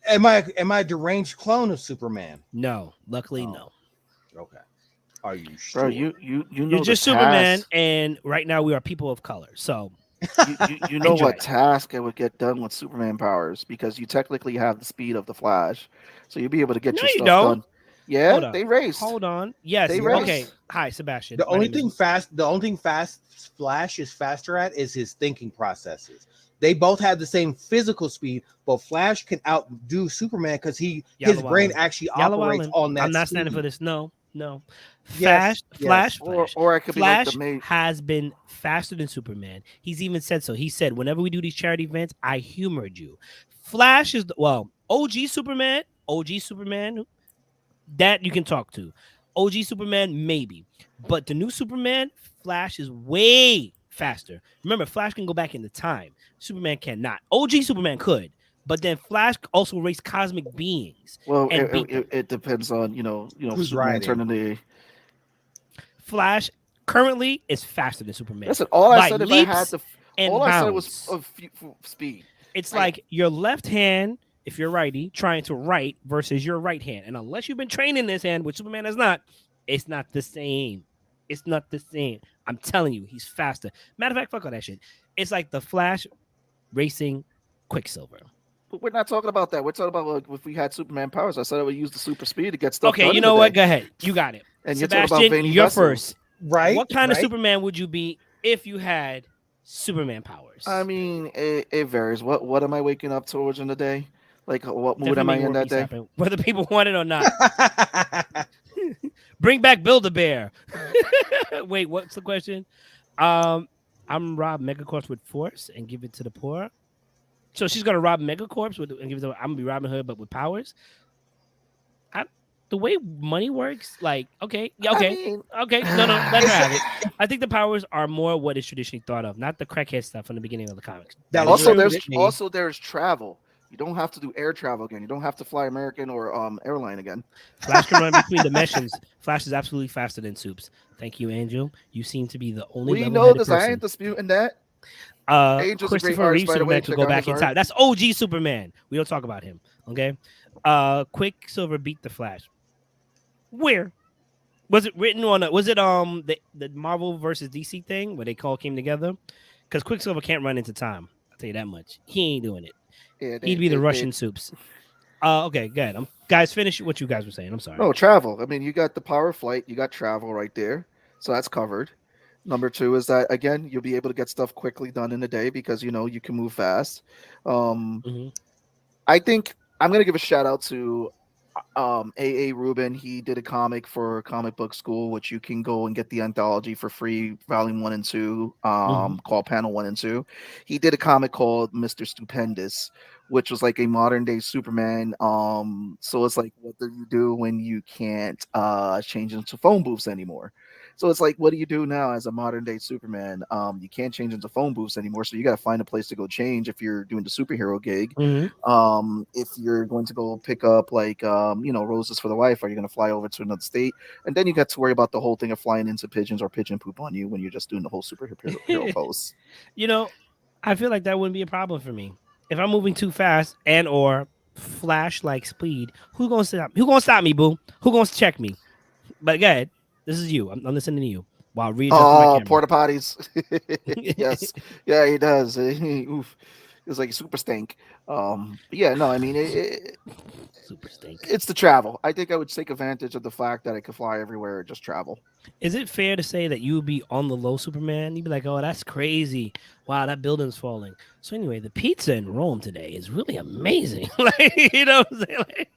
Am I a deranged clone of Superman? No, luckily Oh. no. Okay. Are you sure? Bro, you know You're the just Superman, task- and right now we are people of color. So you know Enjoy what it. task it would get done with Superman powers because you technically have the speed of the Flash, so you'll be able to get No, your you stuff don't. done. Yeah, Hold on. they raced. hold on. Yes. They Okay. race. Hi, Sebastian. The My only name thing is- fast Flash is faster at is his thinking processes. They both have the same physical speed, but Flash can outdo Superman because his Yellow brain Island. actually Yellow operates Island. on that. I'm not standing speed. for this. No. Yes, Flash. Or I could be like Flash the main. has been faster than Superman. He's even said so. He said, whenever we do these charity events, I humored you. Flash is OG Superman, that you can talk to. OG Superman, maybe. But the new Superman, Flash is way faster. Remember, Flash can go back into time. Superman cannot. OG Superman could. But then Flash also race cosmic beings. Well, and beat them. it depends on Who's Superman riding? turning the. Flash currently is faster than Superman. Listen, all I By said if I had leaps the and all I said was bounds. of speed. It's I- like your left hand, if you're righty, trying to write versus your right hand. And unless you've been training this hand, which Superman has not, it's not the same. It's not the same. I'm telling you, he's faster. Matter of fact, fuck all that shit. It's like the Flash racing Quicksilver. But we're not talking about that. We're talking about if we had Superman powers. I said I would use the super speed to get stuff Okay, done you in know the what? day. Go ahead. You got it. And you're talking about Sebastian, veiny you're vessels. first. Right? What kind of right? Superman would you be if you had Superman powers? I mean, it varies. What am I waking up towards in the day? Like, what mood Definitely am I make in world that peace day? happen, whether people want it or not. Bring back Build a Bear. Wait, what's the question? Um, I'm rob Megacorps with force and give it to the poor. So she's gonna rob Megacorps with and give it to. I'm gonna be Robin Hood, but with powers. I, the way money works, like okay, yeah, I okay, mean, okay, no, let her It's have it. I think the powers are more what is traditionally thought of, not the crackhead stuff from the beginning of the comics. That That is was also real. true, there's didn't he? also there's travel. You don't have to do air travel again. You don't have to fly American or airline again. Flash can run between dimensions. Flash is absolutely faster than Soups. Thank you, Angel. You seem to be the only We know level-headed this. I ain't person. disputing that. Angel's a great Christopher artist, Reeve by the way. Superman could Check go out back his in art. time. That's OG Superman. We don't talk about him. Okay. Quicksilver beat the Flash. Where was it written on? Was it the Marvel versus DC thing where they all came together? Because Quicksilver can't run into time. I'll tell you that much. He ain't doing it. Yeah, He'd be the Russian Soups. Okay, good. Guys, finish what you guys were saying. I'm sorry. no travel. I mean, you got the power of flight. You got travel right there, so that's covered. Number two is that again, you'll be able to get stuff quickly done in a day because you can move fast. Um, Hmm. I think I'm gonna give a shout out to A. Rubin. He did a comic for Comic Book School, which you can go and get the anthology for free, volume 1 and 2, Hmm. called Panel 1 and 2. He did a comic called Mr. Stupendous, which was like a modern day Superman. So it's like, what do you do when you can't change into phone booths anymore? So it's like, what do you do now as a modern day Superman? You can't change into phone booths anymore, so you got to find a place to go change if you're doing the superhero gig. Hmm. If you're going to go pick up like roses for the wife, are you going to fly over to another state? And then you got to worry about the whole thing of flying into pigeons or pigeon poop on you when you're just doing the whole superhero hero pose. You know, I feel like that wouldn't be a problem for me. If I'm moving too fast and or flash like speed, who gonna stop? Who gonna stop me, boo? Who gonna check me? But go ahead. This is you. I'm listening to you while readjusting my Oh, camera. porta potties. Yes, yeah, he does. Oof. It's like super stank. But yeah, no, I mean Super stink. it's the travel. I think I would take advantage of the fact that I could fly everywhere and just travel. Is it fair to say that you would be on the low Superman? You'd be like, oh, that's crazy. Wow, that building's falling. So anyway, the pizza in Rome today is really amazing. Like, you know what I'm saying? Like,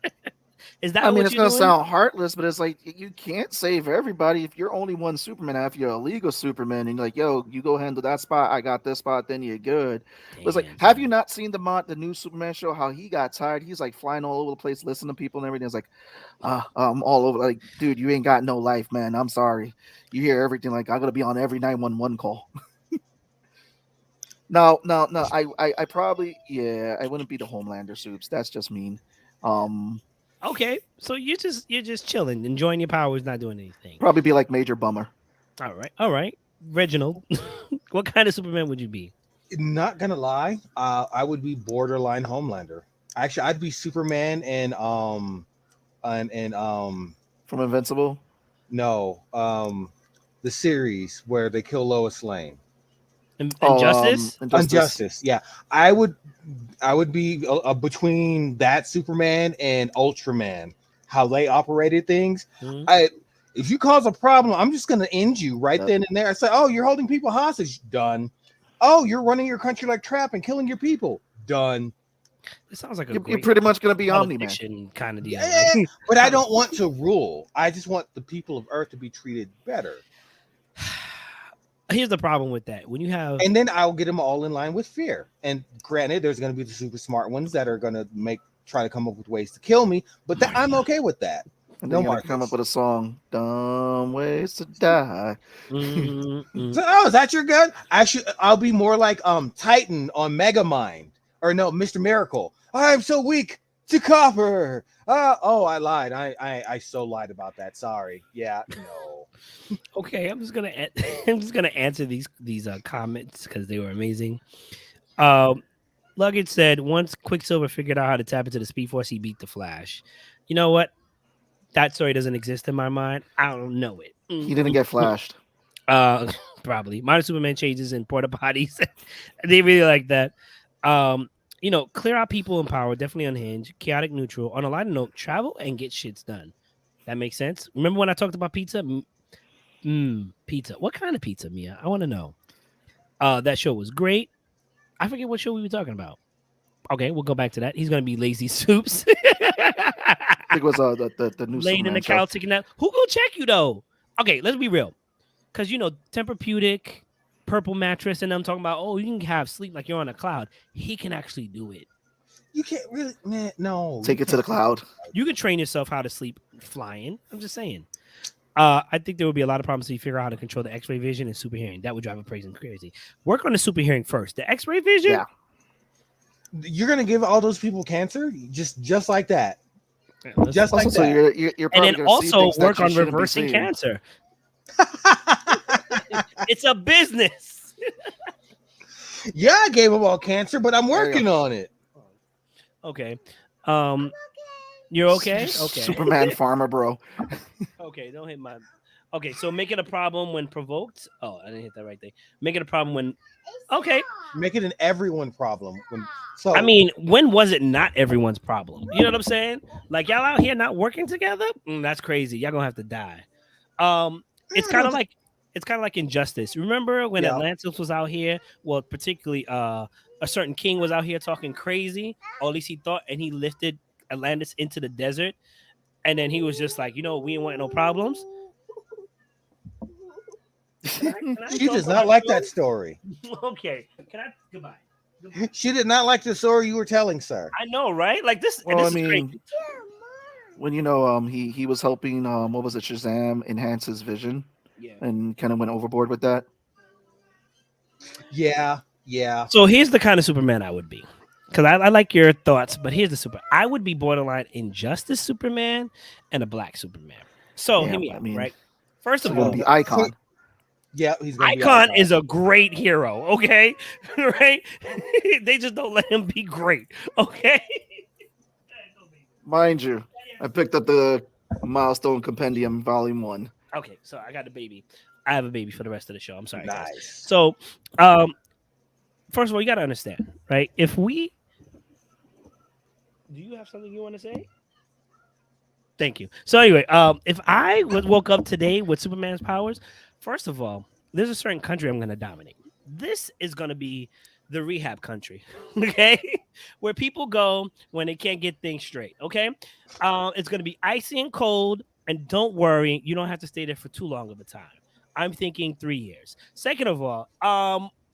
is I that mean, what it's you're gonna doing? sound heartless, but it's like you can't save everybody. If you're only one Superman, if you're a legal Superman, and you're like, yo, you go handle that spot, I got this spot, then you're good. But it's like, Damn, have you son. not seen the new Superman show? How he got tired? He's like flying all over the place, listening to people and everything. It's like, I'm all over. Like, dude, you ain't got no life, man. I'm sorry. You hear everything. Like, I'm gonna be on every 911 call. No, no, no. I probably, yeah, I wouldn't be the Homelander soups. That's just mean. Um, Okay, so you're just chilling, enjoying your powers, not doing anything. Probably be like Major Bummer. All right. Reginald, what kind of Superman would you be? Not gonna lie, I would be borderline Homelander. Actually, I'd be Superman and From Invincible. no, the series where they kill Lois Lane. Injustice? Injustice. Injustice. Yeah, I would be between that Superman and Ultraman. How they operated things. Hmm. I If you cause a problem, I'm just gonna end you right Yep. then and there. I say, oh, you're holding people hostage. Done. Oh, you're running your country like trap and killing your people. Done. This sounds like a You're great pretty much gonna be Omni Man. politician kind of deal. Yeah, Like, but I don't want to rule. I just want the people of Earth to be treated better. here's the problem with that. When you have And then I'll get them all in line with fear. And granted, there's going to be the super smart ones that are going to try to come up with ways to kill me, but I'm okay with that. And No, then you're gonna come up Marcus. with a song, "Dumb Ways to Die." So, oh, is that your gun? I'll be more like Titan on Megamind, or no, Mr. Miracle. I'm so weak to copper. Oh, I lied. I so lied about that. Sorry. Yeah, no. Okay, I'm just gonna answer these comments because they were amazing. Um, Luggage said once Quicksilver figured out how to tap into the Speed Force, he beat the Flash. You know what? That story doesn't exist in my mind. I don't know it. He didn't get flashed. Uh, probably. Modern Superman changes in porta potties. They really like that. Um, clear out people in power, definitely unhinged, chaotic neutral. On a lighter note, travel and get shits done. That makes sense. Remember when I talked about pizza? Pizza. What kind of pizza, Mia? I want to know. That show was great. I forget what show we were talking about. Okay, we'll go back to that. He's gonna be Lazy Soups. I think it was the new Laying in the Superman show. couch taking that. Who gonna check you though? Okay, let's be real. Because Tempur-Pedic, purple mattress, and I'm talking about, oh, you can have sleep like you're on a cloud. He can actually do it. You can't really, man. No, Take you it to the can't. cloud. You can train yourself how to sleep flying. I'm just saying. I think there would be a lot of problems if you figure out how to control the X-ray vision and super hearing. That would drive a person crazy. Work on the super hearing first. The X-ray vision. Yeah. You're gonna give all those people cancer just like that. Yeah, Just like Also, so that. you're and probably then gonna see also things that work you on shouldn't be reversing seeing. cancer. It's a business. Yeah, I gave them all cancer, but I'm There you working on it. Okay. You're okay? Okay. Superman farmer, bro. Okay, don't hit my. Okay, so make it a problem when provoked. Oh, I didn't hit that right thing. Make it a problem when. Okay. Make it an everyone problem. So I mean, when was it not everyone's problem? You know what I'm saying? Like y'all out here not working together? That's crazy. Y'all gonna have to die. It's kind of like Injustice. Remember when Yeah. Atlantis was out here? Well, particularly a certain king was out here talking crazy, or at least he thought, and he lifted Atlantis into the desert, and then he was just like, we ain't want no problems. Can I she talk does on not my like show? that story. Okay, can I? Goodbye. She did not like the story you were telling, sir. I know, right? Like this. Well, this I is mean, crazy. when he was helping what was it, Shazam enhance his vision, Yeah. and kind of went overboard with that. Yeah. So here's the kind of Superman I would be. Because I like your thoughts, but here's the super. I would be borderline Injustice Superman and a Black Superman. So Yeah, hear me I out, mean, right? First So of gonna all, be Icon. Yeah, he's gonna be Icon is a great hero, okay? Right? They just don't let him be great, okay? Mind you, I picked up the Milestone Compendium Volume 1. Okay, so I got the baby. I have a baby for the rest of the show. I'm sorry, guys. nice. So, first of all, you got to understand, right? Do you have something you want to say? Thank you. So anyway, if I woke up today with Superman's powers, first of all, there's a certain country I'm going to dominate. This is going to be the rehab country, okay? Where people go when they can't get things straight, okay? It's going to be icy and cold, and don't worry, you don't have to stay there for too long of a time. I'm thinking 3 years. Second of all,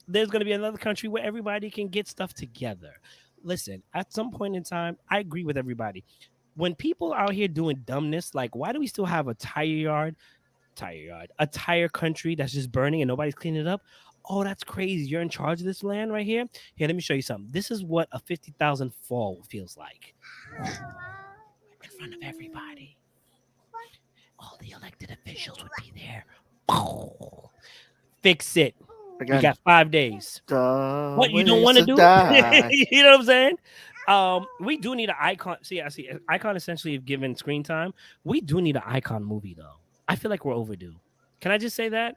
there's going to be another country where everybody can get stuff together. Listen, at some point in time, I agree with everybody. When people out here doing dumbness, like why do we still have a a tire country that's just burning and nobody's cleaning it up? Oh, that's crazy. You're in charge of this land right here. Here, let me show you something. This is what a 50,000 fall feels like. In front of everybody. All the elected officials would be there. Fix it. Again, You got 5 days. What you don't want to do? die. You know what I'm saying? We do need an icon. I see. Icon essentially have given screen time. We do need an icon movie though. I feel like we're overdue. Can I just say that?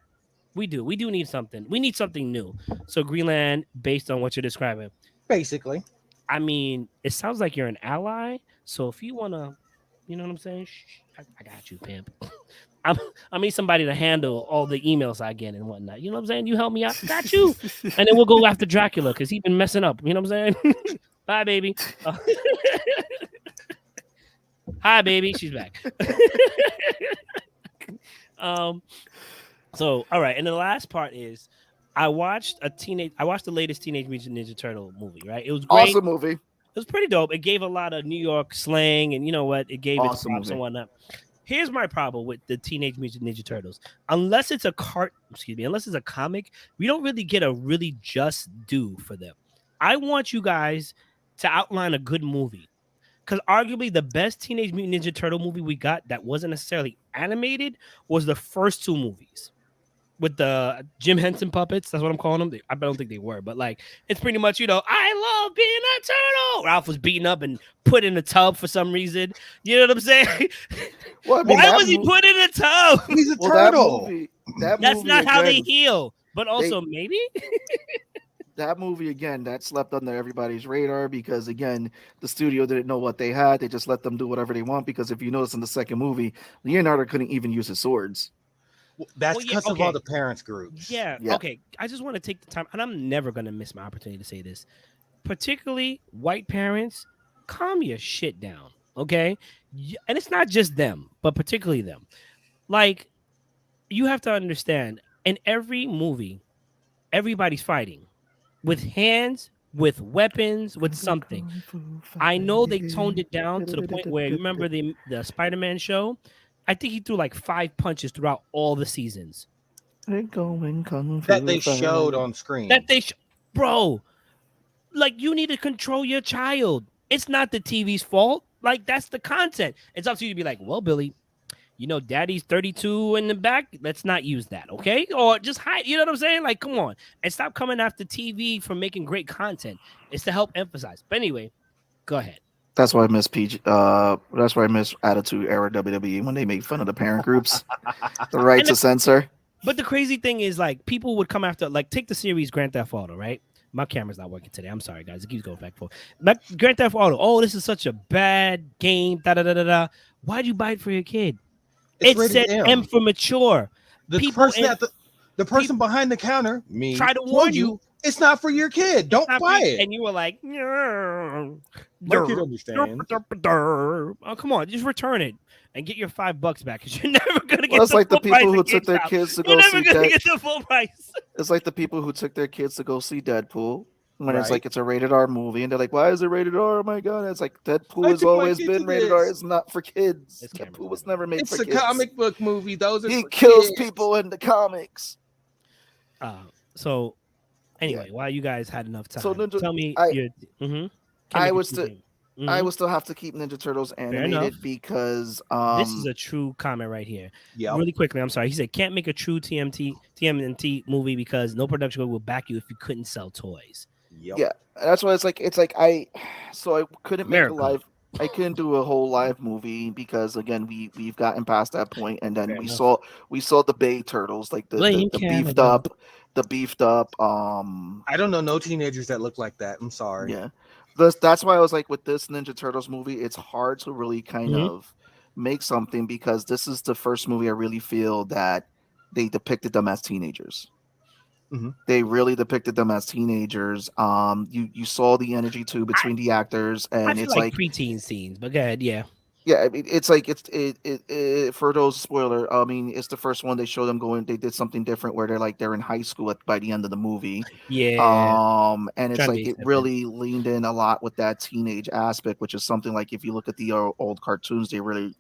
We do. We do need something. We need something new. So Greenland, based on what you're describing, Basically. I mean, it sounds like you're an ally. So if you wanna, you know what I'm saying? I got you, pimp. I need somebody to handle all the emails I get and whatnot. You know what I'm saying? You help me out. Got you. And then we'll go after Dracula because he's been messing up. You know what I'm saying? Bye, baby. Hi, baby. She's back. So, all right. And the last part is I watched the latest Teenage Mutant Ninja Turtle movie, right? It was great. Awesome movie. It was pretty dope. It gave a lot of New York slang, and you know what? It gave its Awesome props movie. and whatnot. Here's my problem with the Teenage Mutant Ninja Turtles. Unless it's a comic, we don't really get a really just due for them. I want you guys to outline a good movie. Because arguably the best Teenage Mutant Ninja Turtle movie we got that wasn't necessarily animated was the first two movies with the Jim Henson puppets. That's what I'm calling them. I don't think they were, but like it's pretty much, I love being a turtle. Ralph was beaten up and put in a tub for some reason. You know what I'm saying? Well, I mean, Why was he put in a tub? He's a Well, turtle. that That's movie not how they again, heal. But also maybe that movie again that slept under everybody's radar because again the studio didn't know what they had. They just let them do whatever they want because if you notice in the second movie, Leonardo couldn't even use his swords. That's because of all the parents groups. Yeah. Yeah. Okay. I just want to take the time, and I'm never gonna miss my opportunity to say this. particularly white parents, calm your shit down, okay? And it's not just them, but particularly them. Like, you have to understand, in every movie, everybody's fighting with hands, with weapons, with something. I know they toned it down to the point where you remember the Spider-Man show. I think he threw like 5 punches throughout all the seasons. They're going kung That fu they showed fighting. on That screen. bro, like you need to control your child. It's not the TV's fault. Like that's the content. It's up to you to be like, well, Billy, daddy's 32 in the back. Let's not use that, okay? Or just hide, you know what I'm saying? Like, come on. And stop coming after TV for making great content. It's to help emphasize. But anyway, go ahead. That's why I miss PG. That's why I miss Attitude Era WWE when they make fun of the parent groups. The right And to censor. but the crazy thing is, like, people would come after, like, take the series Grand Theft Auto, right? My camera's not working today. I'm sorry, guys. It keeps going back and forth. Like, Grand Theft Auto. Oh, this is such a bad game. Da da da da da. Why'd you buy it for your kid? It's It rated said M M. for mature. The People person in at the person behind the counter, me, try to warn told you. you it's not for your kid. It's Don't not for buy you. it. And you were like, "No." My kid understands. Oh, come on, just return it and get your $5 back because you're never gonna Well, get it's the like the full price people who at took their GameStop. kids to You're go never see gonna Dead. get the full price. It's like the people who took their kids to go see Deadpool when it's Right. like it's a rated R movie, and they're like, "Why is it rated R? Oh my god!" And it's like Deadpool I has took my always kid to been rated R. this. It's not for kids. This camera's Deadpool was working. never made It's for a kids. comic book movie. Those are He for kills kids. people in the comics. So Yeah. anyway, while you guys had enough So time, Ninja, tell me I your can't I make a was true still game. I would still have to keep Ninja Turtles Fair enough. animated because This is a true comment right here. Yep. Really quickly, I'm sorry. He said can't make a true TMNT movie because no production company will back you if you couldn't sell toys. Yep. yeah, that's why it's like I couldn't make a America. live. I couldn't do a whole live movie because again we've gotten past that point, and then Fair we enough. saw the Bay Turtles, like Blame the beefed Canada. up, the beefed up I don't know no teenagers that look like that. I'm sorry. yeah. That's why I was like with this Ninja Turtles movie, it's hard to really kind Mhm. of make something because this is the first movie I really feel that they depicted them as teenagers. Mhm. They really depicted them as teenagers. You saw the energy too I, between the actors, I and feel it's like like preteen scenes, but go ahead. Yeah. yeah, I mean, it's like for those spoiler. I mean, it's the first one they show them going. They did something different where they're in high school by the end of the movie. Yeah. And it's Trying to be like it accepted. really leaned in a lot with that teenage aspect, which is something like if you look at the old cartoons, they really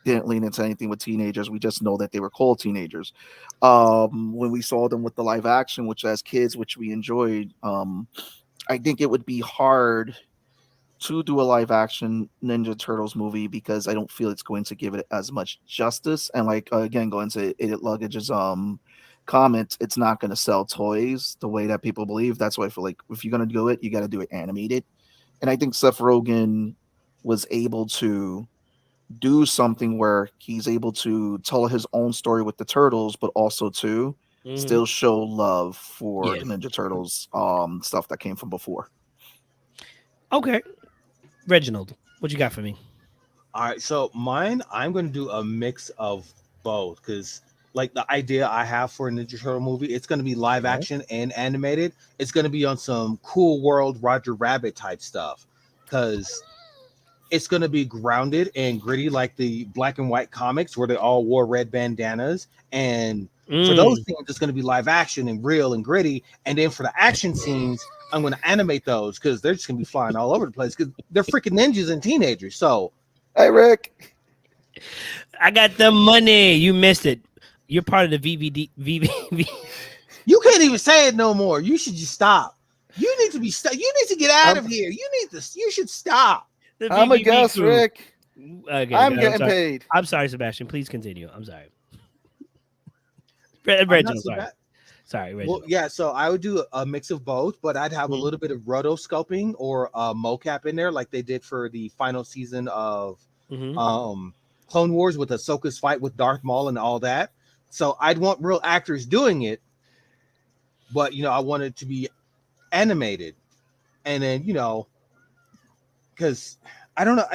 didn't lean into anything with teenagers. We just know that they were called teenagers. When we saw them with the live action, which as kids, which we enjoyed, I think it would be hard to do a live action Ninja Turtles movie because I don't feel it's going to give it as much justice. And like again, going to Idiot Luggage's comments, it's not going to sell toys the way that people believe. That's why I feel like if you're going to do it, you got to do it animated. And I think Seth Rogen was able to do something where he's able to tell his own story with the turtles, but also to Hmm. still show love for Yeah. the Ninja Turtles stuff that came from before. Okay. Reginald, what you got for me? All right. So mine, I'm going to do a mix of both because, like, the idea I have for a Ninja Turtle movie, it's going to be live Okay. action and animated. It's going to be on some Cool World Roger Rabbit type stuff because it's going to be grounded and gritty like the black and white comics where they all wore red bandanas. And for those Mm. scenes, it's going to be live action and real and gritty. And then for the action scenes, I'm going to animate those because they're just going to be flying all over the place because they're freaking ninjas and teenagers. So Hey Rick. I got the money. You missed it. You're part of the VVD. you can't even say it no more. You should just stop. You need to be. You need to get out I'm of here. You need to. You should stop. The I'm a VVV guest, crew. Rick. Okay, I'm I'm getting sorry. paid. I'm sorry, Sebastian. Please continue. I'm sorry. I'm not Reginald, so sorry. bad. Sorry, Well, Reginald. yeah. So I would do a mix of both, but I'd have a Mhm. little bit of rotoscoping or mocap in there, like they did for the final season of Mhm. Clone Wars with Ahsoka's fight with Darth Maul and all that. So I'd want real actors doing it, but I want it to be animated, and then because I don't know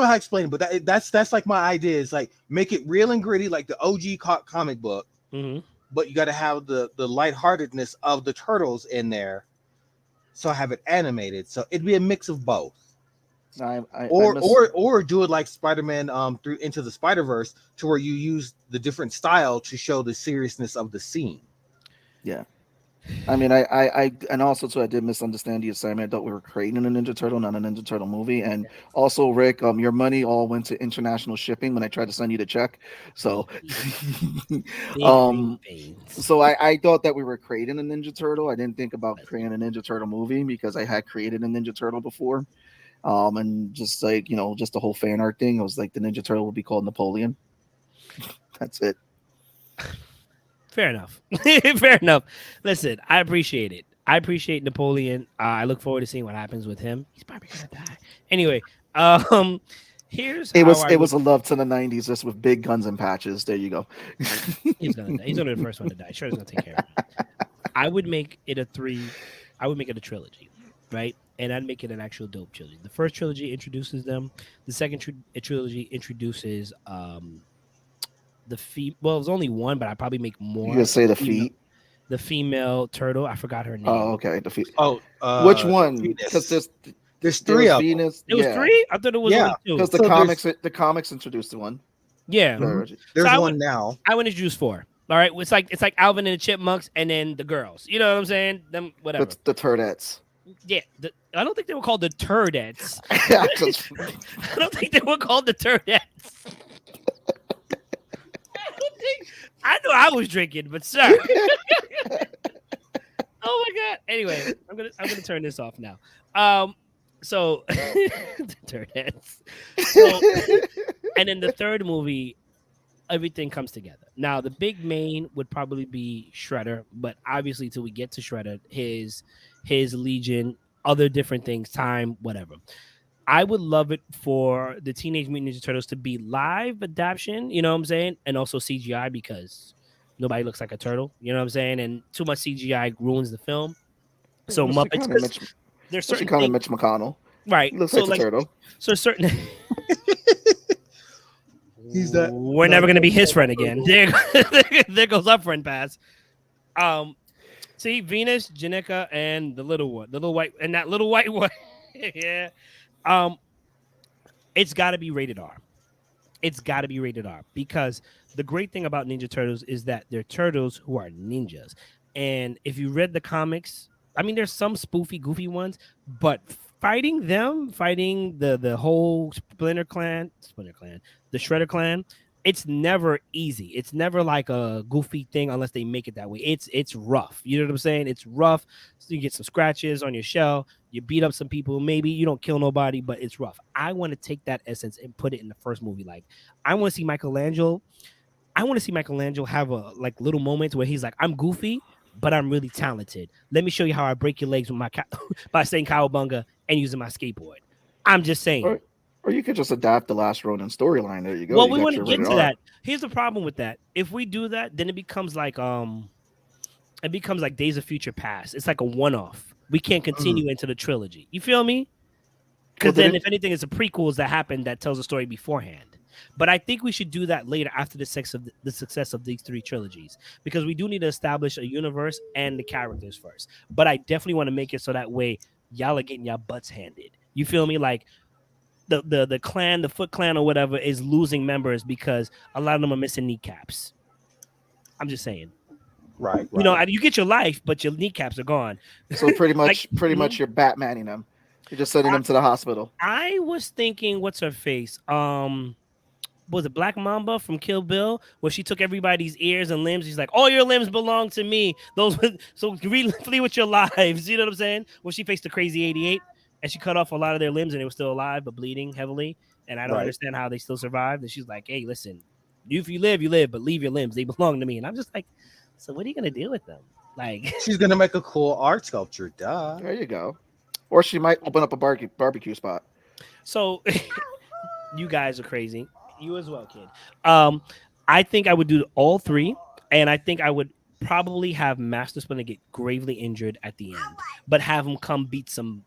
how to explain it, but that's like my idea is like make it real and gritty like the OG comic book, Mhm. but you got to have the lightheartedness of the turtles in there. so have it animated. So it'd be a mix of both. I Or miss. or do it like Spider-Man through Into the Spider-Verse to where you use the different style to show the seriousness of the scene. Yeah. I mean, and also too, I did misunderstand the assignment. I thought we were creating a Ninja Turtle, not a Ninja Turtle movie. And also, Rick, your money all went to international shipping when I tried to send you the check. So, Big green um, beans. so I thought that we were creating a Ninja Turtle. I didn't think about Listen, creating a Ninja Turtle movie because I had created a Ninja Turtle before. And just like just the whole fan art thing, I was like, the Ninja Turtle would be called Napoleon. That's it. fair enough. Fair enough. Listen, I appreciate it. I appreciate Napoleon. I look forward to seeing what happens with him. He's probably gonna die. Anyway, um, here's It how was I it would. was a love to the '90s, just with big guns and patches. There you go. He's gonna die. He's gonna be the first one to die. Sure, he's gonna take care of him. I would make it a three. I would make it a trilogy, right? And I'd make it an actual dope trilogy. The first trilogy introduces them. The second trilogy introduces well, it was only one, but I probably make You could more. say the feet. The female turtle. I forgot her Oh, name. okay. The feet. Oh, Which one? Because Venus. There's there three was of them. Venus. It was Yeah, three. I thought it was Yeah. only two. because So there's the comics introduced the one. Yeah. mhm. So There's one now. I would introduce four. All right. It's like Alvin and the Chipmunks, and then the girls. You know what I'm saying? Them whatever. The turdettes. Yeah. I don't think they were called the Turdettes. Just- I don't think they were called the Turdettes. I don't think. I know I was drinking, but sir. Oh my god. Anyway, I'm gonna turn this off now. So Turdettes. So and then the third movie, everything comes together. Now the big main would probably be Shredder, but obviously till we get to Shredder, his Legion, other different things, time, whatever. I would love it for the Teenage Mutant Ninja Turtles to be live adaptation, you know what I'm saying? And also CGI because nobody looks like a turtle, you know what I'm saying? And too much CGI ruins the film. So Unless you Muppets, kind of 'cause Mitch, there's unless you certain kind of things, Mitch McConnell. right? He looks So like the like, turtle. so certain. He's that. We're never gonna be his friend again. There goes our friend pass. Um, see Venus, Janica, and the little one, the little white, and that little white one. Yeah. Um, it's got to be rated R. It's got to be rated R because the great thing about Ninja Turtles is that they're turtles who are ninjas. And if you read the comics, I mean, there's some spoofy, goofy ones, but fighting the whole Splinter Clan, the Shredder Clan, it's never easy. It's never like a goofy thing unless they make it that way. It's rough. You know what I'm saying? It's rough. So you get some scratches on your shell. You beat up some people. Maybe you don't kill nobody, but it's rough. I want to take that essence and put it in the first movie. Like I want to see Michelangelo. I want to see Michelangelo have a like little moments where he's like, I'm goofy, but I'm really talented. Let me show you how I break your legs with my by saying cowabunga and using my skateboard. I'm just saying. Or you could just adapt the Last Ronin storyline. There you go. Well, You we got want to your get rated to R. that. Here's the problem with that. If we do that, then it becomes like Days of Future Past. It's like a one-off. We can't Mhm. continue into the trilogy. You feel me? Well, Because did then, it? if anything, it's a prequels that happened that tells the story beforehand. But I think we should do that later after the success of these three trilogies because we do need to establish a universe and the characters first. But I definitely want to make it so that way y'all are getting y'all butts handed. You feel me? Like the clan, the Foot Clan or whatever, is losing members because a lot of them are missing kneecaps. I'm just saying. Right, You know, right. you get your life, but your kneecaps are gone. So pretty Like, much, you're Batmaning them. You're just sending them to the hospital. I was thinking, what's her face? Was it Black Mamba from Kill Bill, where she took everybody's ears and limbs? She's like, all your limbs belong to me. So flee with your lives. You know what I'm saying? When she faced the crazy 88 and she cut off a lot of their limbs and they were still alive but bleeding heavily. And I don't Right. understand how they still survived. And she's like, hey, listen, if you live, you live, but leave your limbs. They belong to me. And I'm just like, so what are you gonna do with them? Like, She's gonna make a cool art sculpture. Duh. There you go. Or she might open up a barbecue spot. so you guys are crazy. You as well, kid. Um, I think I would do all three, and I think I would probably have Master Splinter get gravely injured at the end, but have him come beat some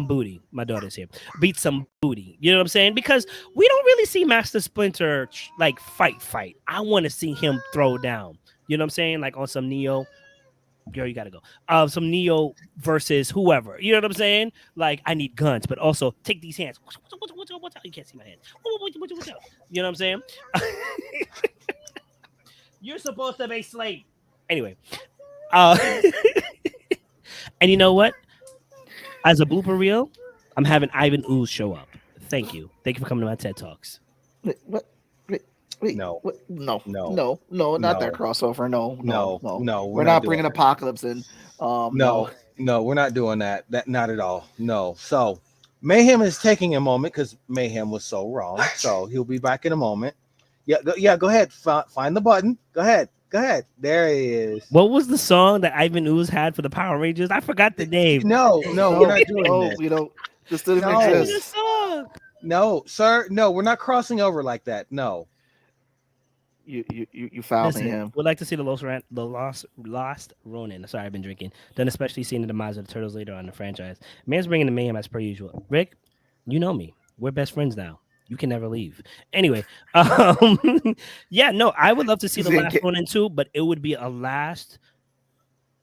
booty. My daughter's here. Beat some booty. You know what I'm saying? Because we don't really see Master Splinter like fight. I want to see him throw down. You know what I'm saying? Like on some Neo. girl, you gotta go. Some Neo versus whoever. You know what I'm saying? Like, I need guns, but also take these hands. You can't see my hands. You know what I'm saying? You're supposed to be slave. Anyway, uh, and you know what? As a blooper reel, I'm having Ivan Ooze show up. Thank you. Thank you for coming to my TED Talks. Wait, what? Wait, No, what? No, no, no, no, not that no, crossover. No, no, no, no. no. We're We're not not doing bringing that. Apocalypse in. No. No, no, we're not doing that. That not at all. No. So Mayhem is taking a moment because Mayhem was so wrong. So he'll be back in a moment. Yeah, yeah. Go ahead. Find the button. Go ahead. Go ahead. There he is. What was the song that Ivan Ooze had for the Power Rangers? I forgot the name. No, no, we're No, not doing no, this. this didn't Tell me No, the exist. song. no, sir. No, we're not crossing over like that. No. You fouled me, Listen, him. would like to see the lost Ronin. Sorry, I've been drinking. Then especially seeing the demise of the Turtles later on in the franchise. Man's bringing the mayhem as per usual. Rick, you know me. We're best friends now. You can never leave. Anyway, um, yeah, no, I would love to see He's the gonna last get- Ronin too, but it would be a last.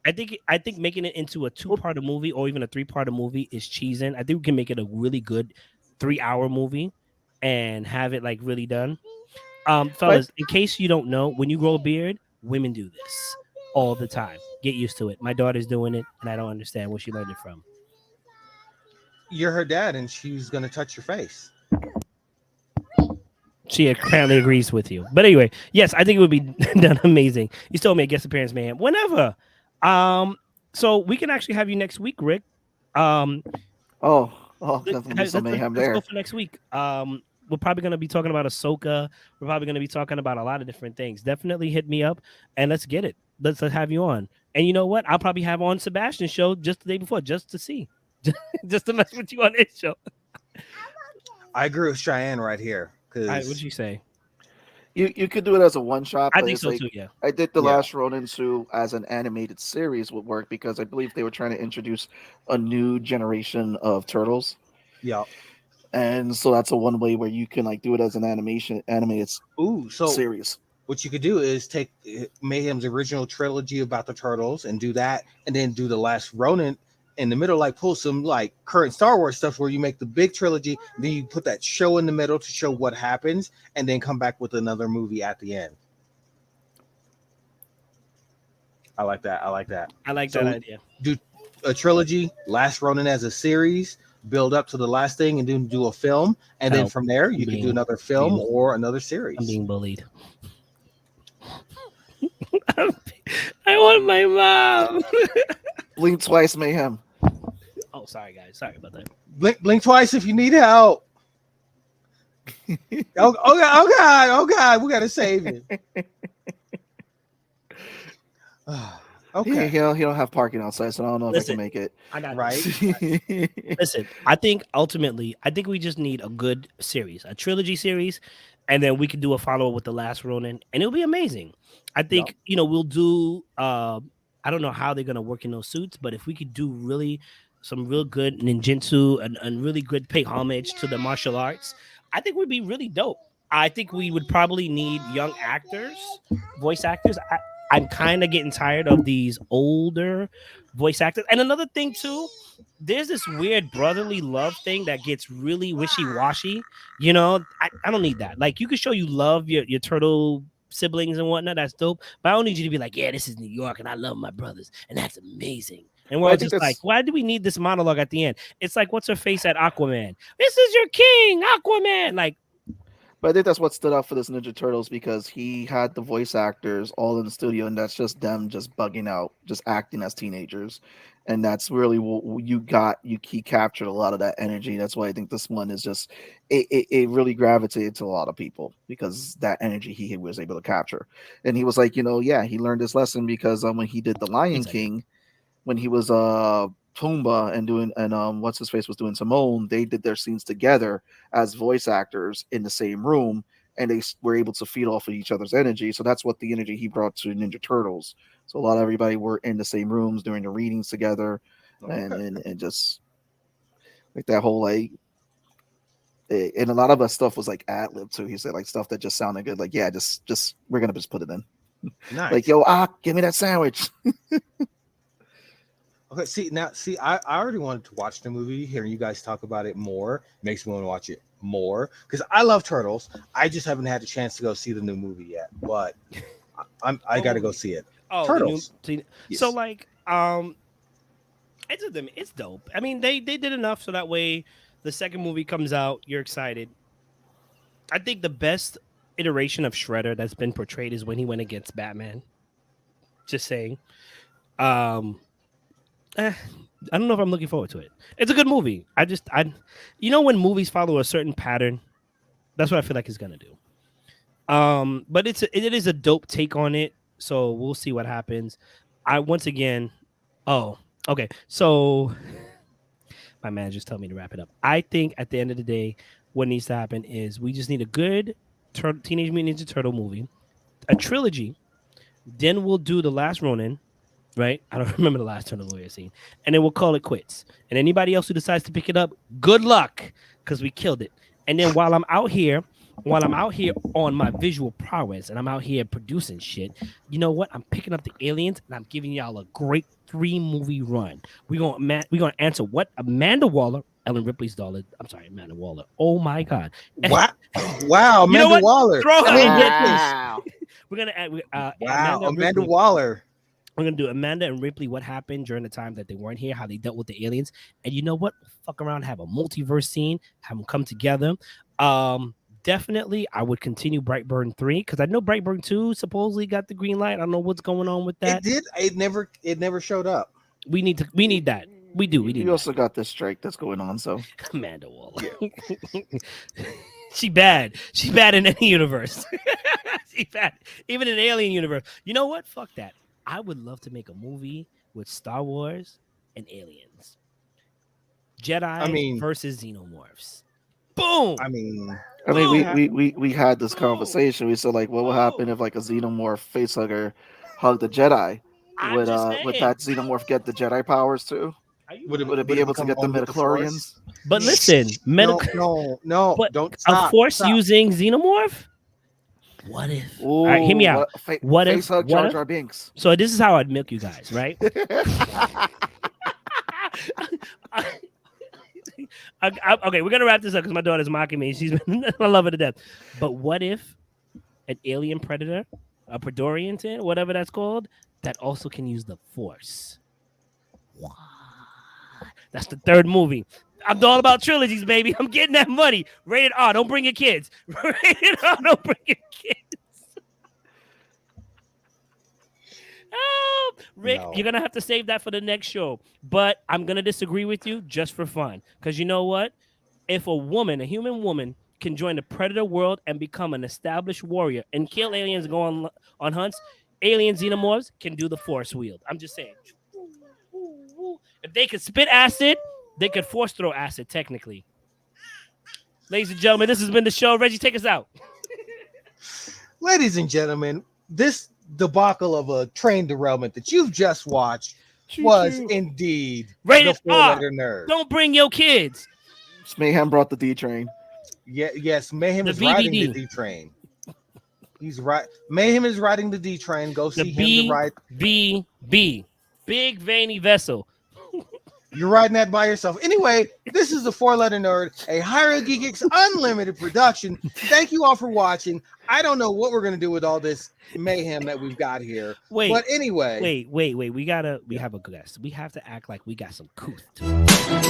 I think making it into a two-part movie or even a three-part movie is cheesing. I think we can make it a really good 3-hour movie and have it like really done. But Fellas, in case you don't know, when you grow a beard, women do this all the time. Get used to it. My daughter's doing it, and I don't understand where she learned it from. You're her dad, and she's gonna touch your face. She apparently agrees with you. But anyway, yes, I think it would be done amazing. You told me a guest appearance, man. Whenever. So we can actually have you next week, Rick. Um, there's gonna be some mayhem let's go there. for next week. We're probably gonna be talking about Ahsoka. We're probably gonna be talking about a lot of different things. Definitely hit me up and let's get it. Let's have you on. And you know what? I'll probably have on Sebastian's show just the day before, just to see, just to mess with you on his show. I agree with Cheyenne right here All right, what'd because you say? You could do it as a one shot, I but think it's so like too. Yeah. I think the yeah, last Ronin 2 as an animated series would work because I believe they were trying to introduce a new generation of turtles. yeah. And so that's a one way where you can like do it as an animated Ooh, so series. what you could do is take Mayhem's original trilogy about the turtles and do that, and then do the last Ronin in the middle, like pull some like current Star Wars stuff where you make the big trilogy, then you put that show in the middle to show what happens, and then come back with another movie at the end. I like that. I like that. I like that So idea. do a trilogy, Last Ronin as a series, build up to the last thing, and then do a film, and then Help. from there you I'm could do being another film abused. or another I'm series. being bullied. I want my mom. Blink twice, mayhem. Oh, sorry guys. Sorry about that. Blink twice if you need help. Oh, oh God, oh God, oh God, we gotta save it. He Okay, he don't have parking outside, so I don't know if I Listen, can make it. I got right. Listen, I think ultimately, I think we just need a good series, a trilogy series, and then we can do a follow up with the last Ronin, and it'll be amazing. I Yeah. think we'll do. I don't know how they're gonna work in those suits, but if we could do really some real good ninjutsu and really good pay homage to the martial arts, I think would be really dope. I think we would probably need young actors, voice actors. I'm kind of getting tired of these older voice actors. And another thing too, there's this weird brotherly love thing that gets really wishy-washy. I don't need that. Like you can show you love your turtle siblings and whatnot. That's dope. But I don't need you to be like, yeah, this is New York and I love my brothers. And that's amazing. And we're But all I think just like, that's why do we need this monologue at the end? It's like, what's her face at Aquaman? This is your king, Aquaman. Like, But I think that's what stood out for this Ninja Turtles because he had the voice actors all in the studio, and that's just them just bugging out, just acting as teenagers, and that's really what you got. He captured a lot of that energy. That's why I think this one is just it really gravitated to a lot of people because that energy he was able to capture, and he was like, yeah, he learned this lesson because when he did the Lion exactly. King, when he was Pumbaa and doing and what's his face was doing Simone, they did their scenes together as voice actors in the same room, and they were able to feed off of each other's energy. So that's what the energy he brought to Ninja Turtles. So a lot of everybody were in the same rooms doing the readings together, and Okay. and just like that whole like. And a lot of us stuff was like ad lib too. He said like stuff that just sounded good. Like, yeah, just we're gonna just put it in. Like, Nice. yo, give me that sandwich. Okay, see, I already wanted to watch the movie. Hearing you guys talk about it more makes me want to watch it more because I love turtles. I just haven't had a chance to go see the new movie yet, but I What got to go movie? see it. Oh, the new. Turtles, So yes. like, it's dope. I mean, they did enough so that way the second movie comes out, you're excited. I think the best iteration of Shredder that's been portrayed is when he went against Batman. Just saying. Um, eh, I don't know if I'm looking forward to it. It's a good movie. When movies follow a certain pattern, that's what I feel like it's gonna do. But it is a dope take on it. So we'll see what happens. I once again. Oh, okay. So my managers tell me to wrap it up. I think at the end of the day, what needs to happen is we just need a good Teenage Mutant Ninja Turtle movie, a trilogy. Then we'll do the last Ronin, right? I don't remember the last Turtle movie I've seen, and then we'll call it quits. And anybody else who decides to pick it up, good luck, because we killed it. And then while I'm out here on my visual prowess and I'm out here producing shit, you know what? I'm picking up the aliens and I'm giving y'all a great 3-movie run. We're gonna answer what Amanda Waller, Ellen Ripley's daughter. I'm sorry, Amanda Waller. Oh my god. Wow, wow, You know Amanda what? Waller, Throw her Ellen in there too. Ripley's. Wow. We're gonna add Wow, Amanda Amanda Ripley. Waller. We're gonna do Amanda and Ripley. What happened during the time that they weren't here? How they dealt with the aliens. And you know what? Fuck around, have a multiverse scene, have them come together. Definitely, I would continue Brightburn 3 because I know Brightburn 2 supposedly got the green light. I don't know what's going on with It that. did. It never showed up. We need that. We do. We need You also that. got this strike that's going on, so Amanda Waller. Yeah. She bad. She's bad in any universe. She bad. Even in Alien universe. You know what? Fuck that. I would love to make a movie with Star Wars and aliens. Jedi I mean, versus xenomorphs. Boom. I mean, I mean, Boom. we had this Boom. conversation. We said like, what would happen Boom. if like a xenomorph facehugger hugged the Jedi? I'm just Would saying. that xenomorph get the Jedi powers too? Are you would it Would it fucking be would it able to become get the one with the Force? midichlorians? But listen, No, medical no, but don't a stop. force Stop. using xenomorph? What if? All right, hear Ooh, me out. What face if? hug What Jar if? Jar Binks. So this is how I'd milk you guys, right? Okay, we're gonna wrap this up because my daughter's mocking me. She's been, I love her to death. But what if an alien predator, a Predorian, whatever that's called, that also can use the Force? What? That's the third movie. I'm all about trilogies, baby. I'm getting that money. Rated R. Don't bring your kids. Rated R. Don't bring your kids. Oh, Rick, No. you're gonna have to save that for the next show. But I'm gonna disagree with you just for fun, because you know what? If a human woman, can join the predator world and become an established warrior and kill aliens, and go on hunts, alien xenomorphs can do the force wield. I'm just saying. If they could spit acid, they could force throw acid. Technically, ladies and gentlemen, this has been the show. Reggie, take us out. Ladies and gentlemen, this debacle of a train derailment that you've just watched was indeed Rated the R. four-letter nerd. Don't bring your kids. Mayhem brought the D train. Yeah, yes, Mayhem The is riding the BBD. D train. He's right. Mayhem is riding the D train. Go The see him to ride. BBB. Big veiny vessel. You're riding that by yourself. Anyway, this is the four-letter nerd, a Hyrule Geekix Unlimited production. Thank you all for watching. I don't know what we're gonna do with all this mayhem that we've got here. Wait, but anyway, wait. We have a guest. We have to act like we got some couth to it.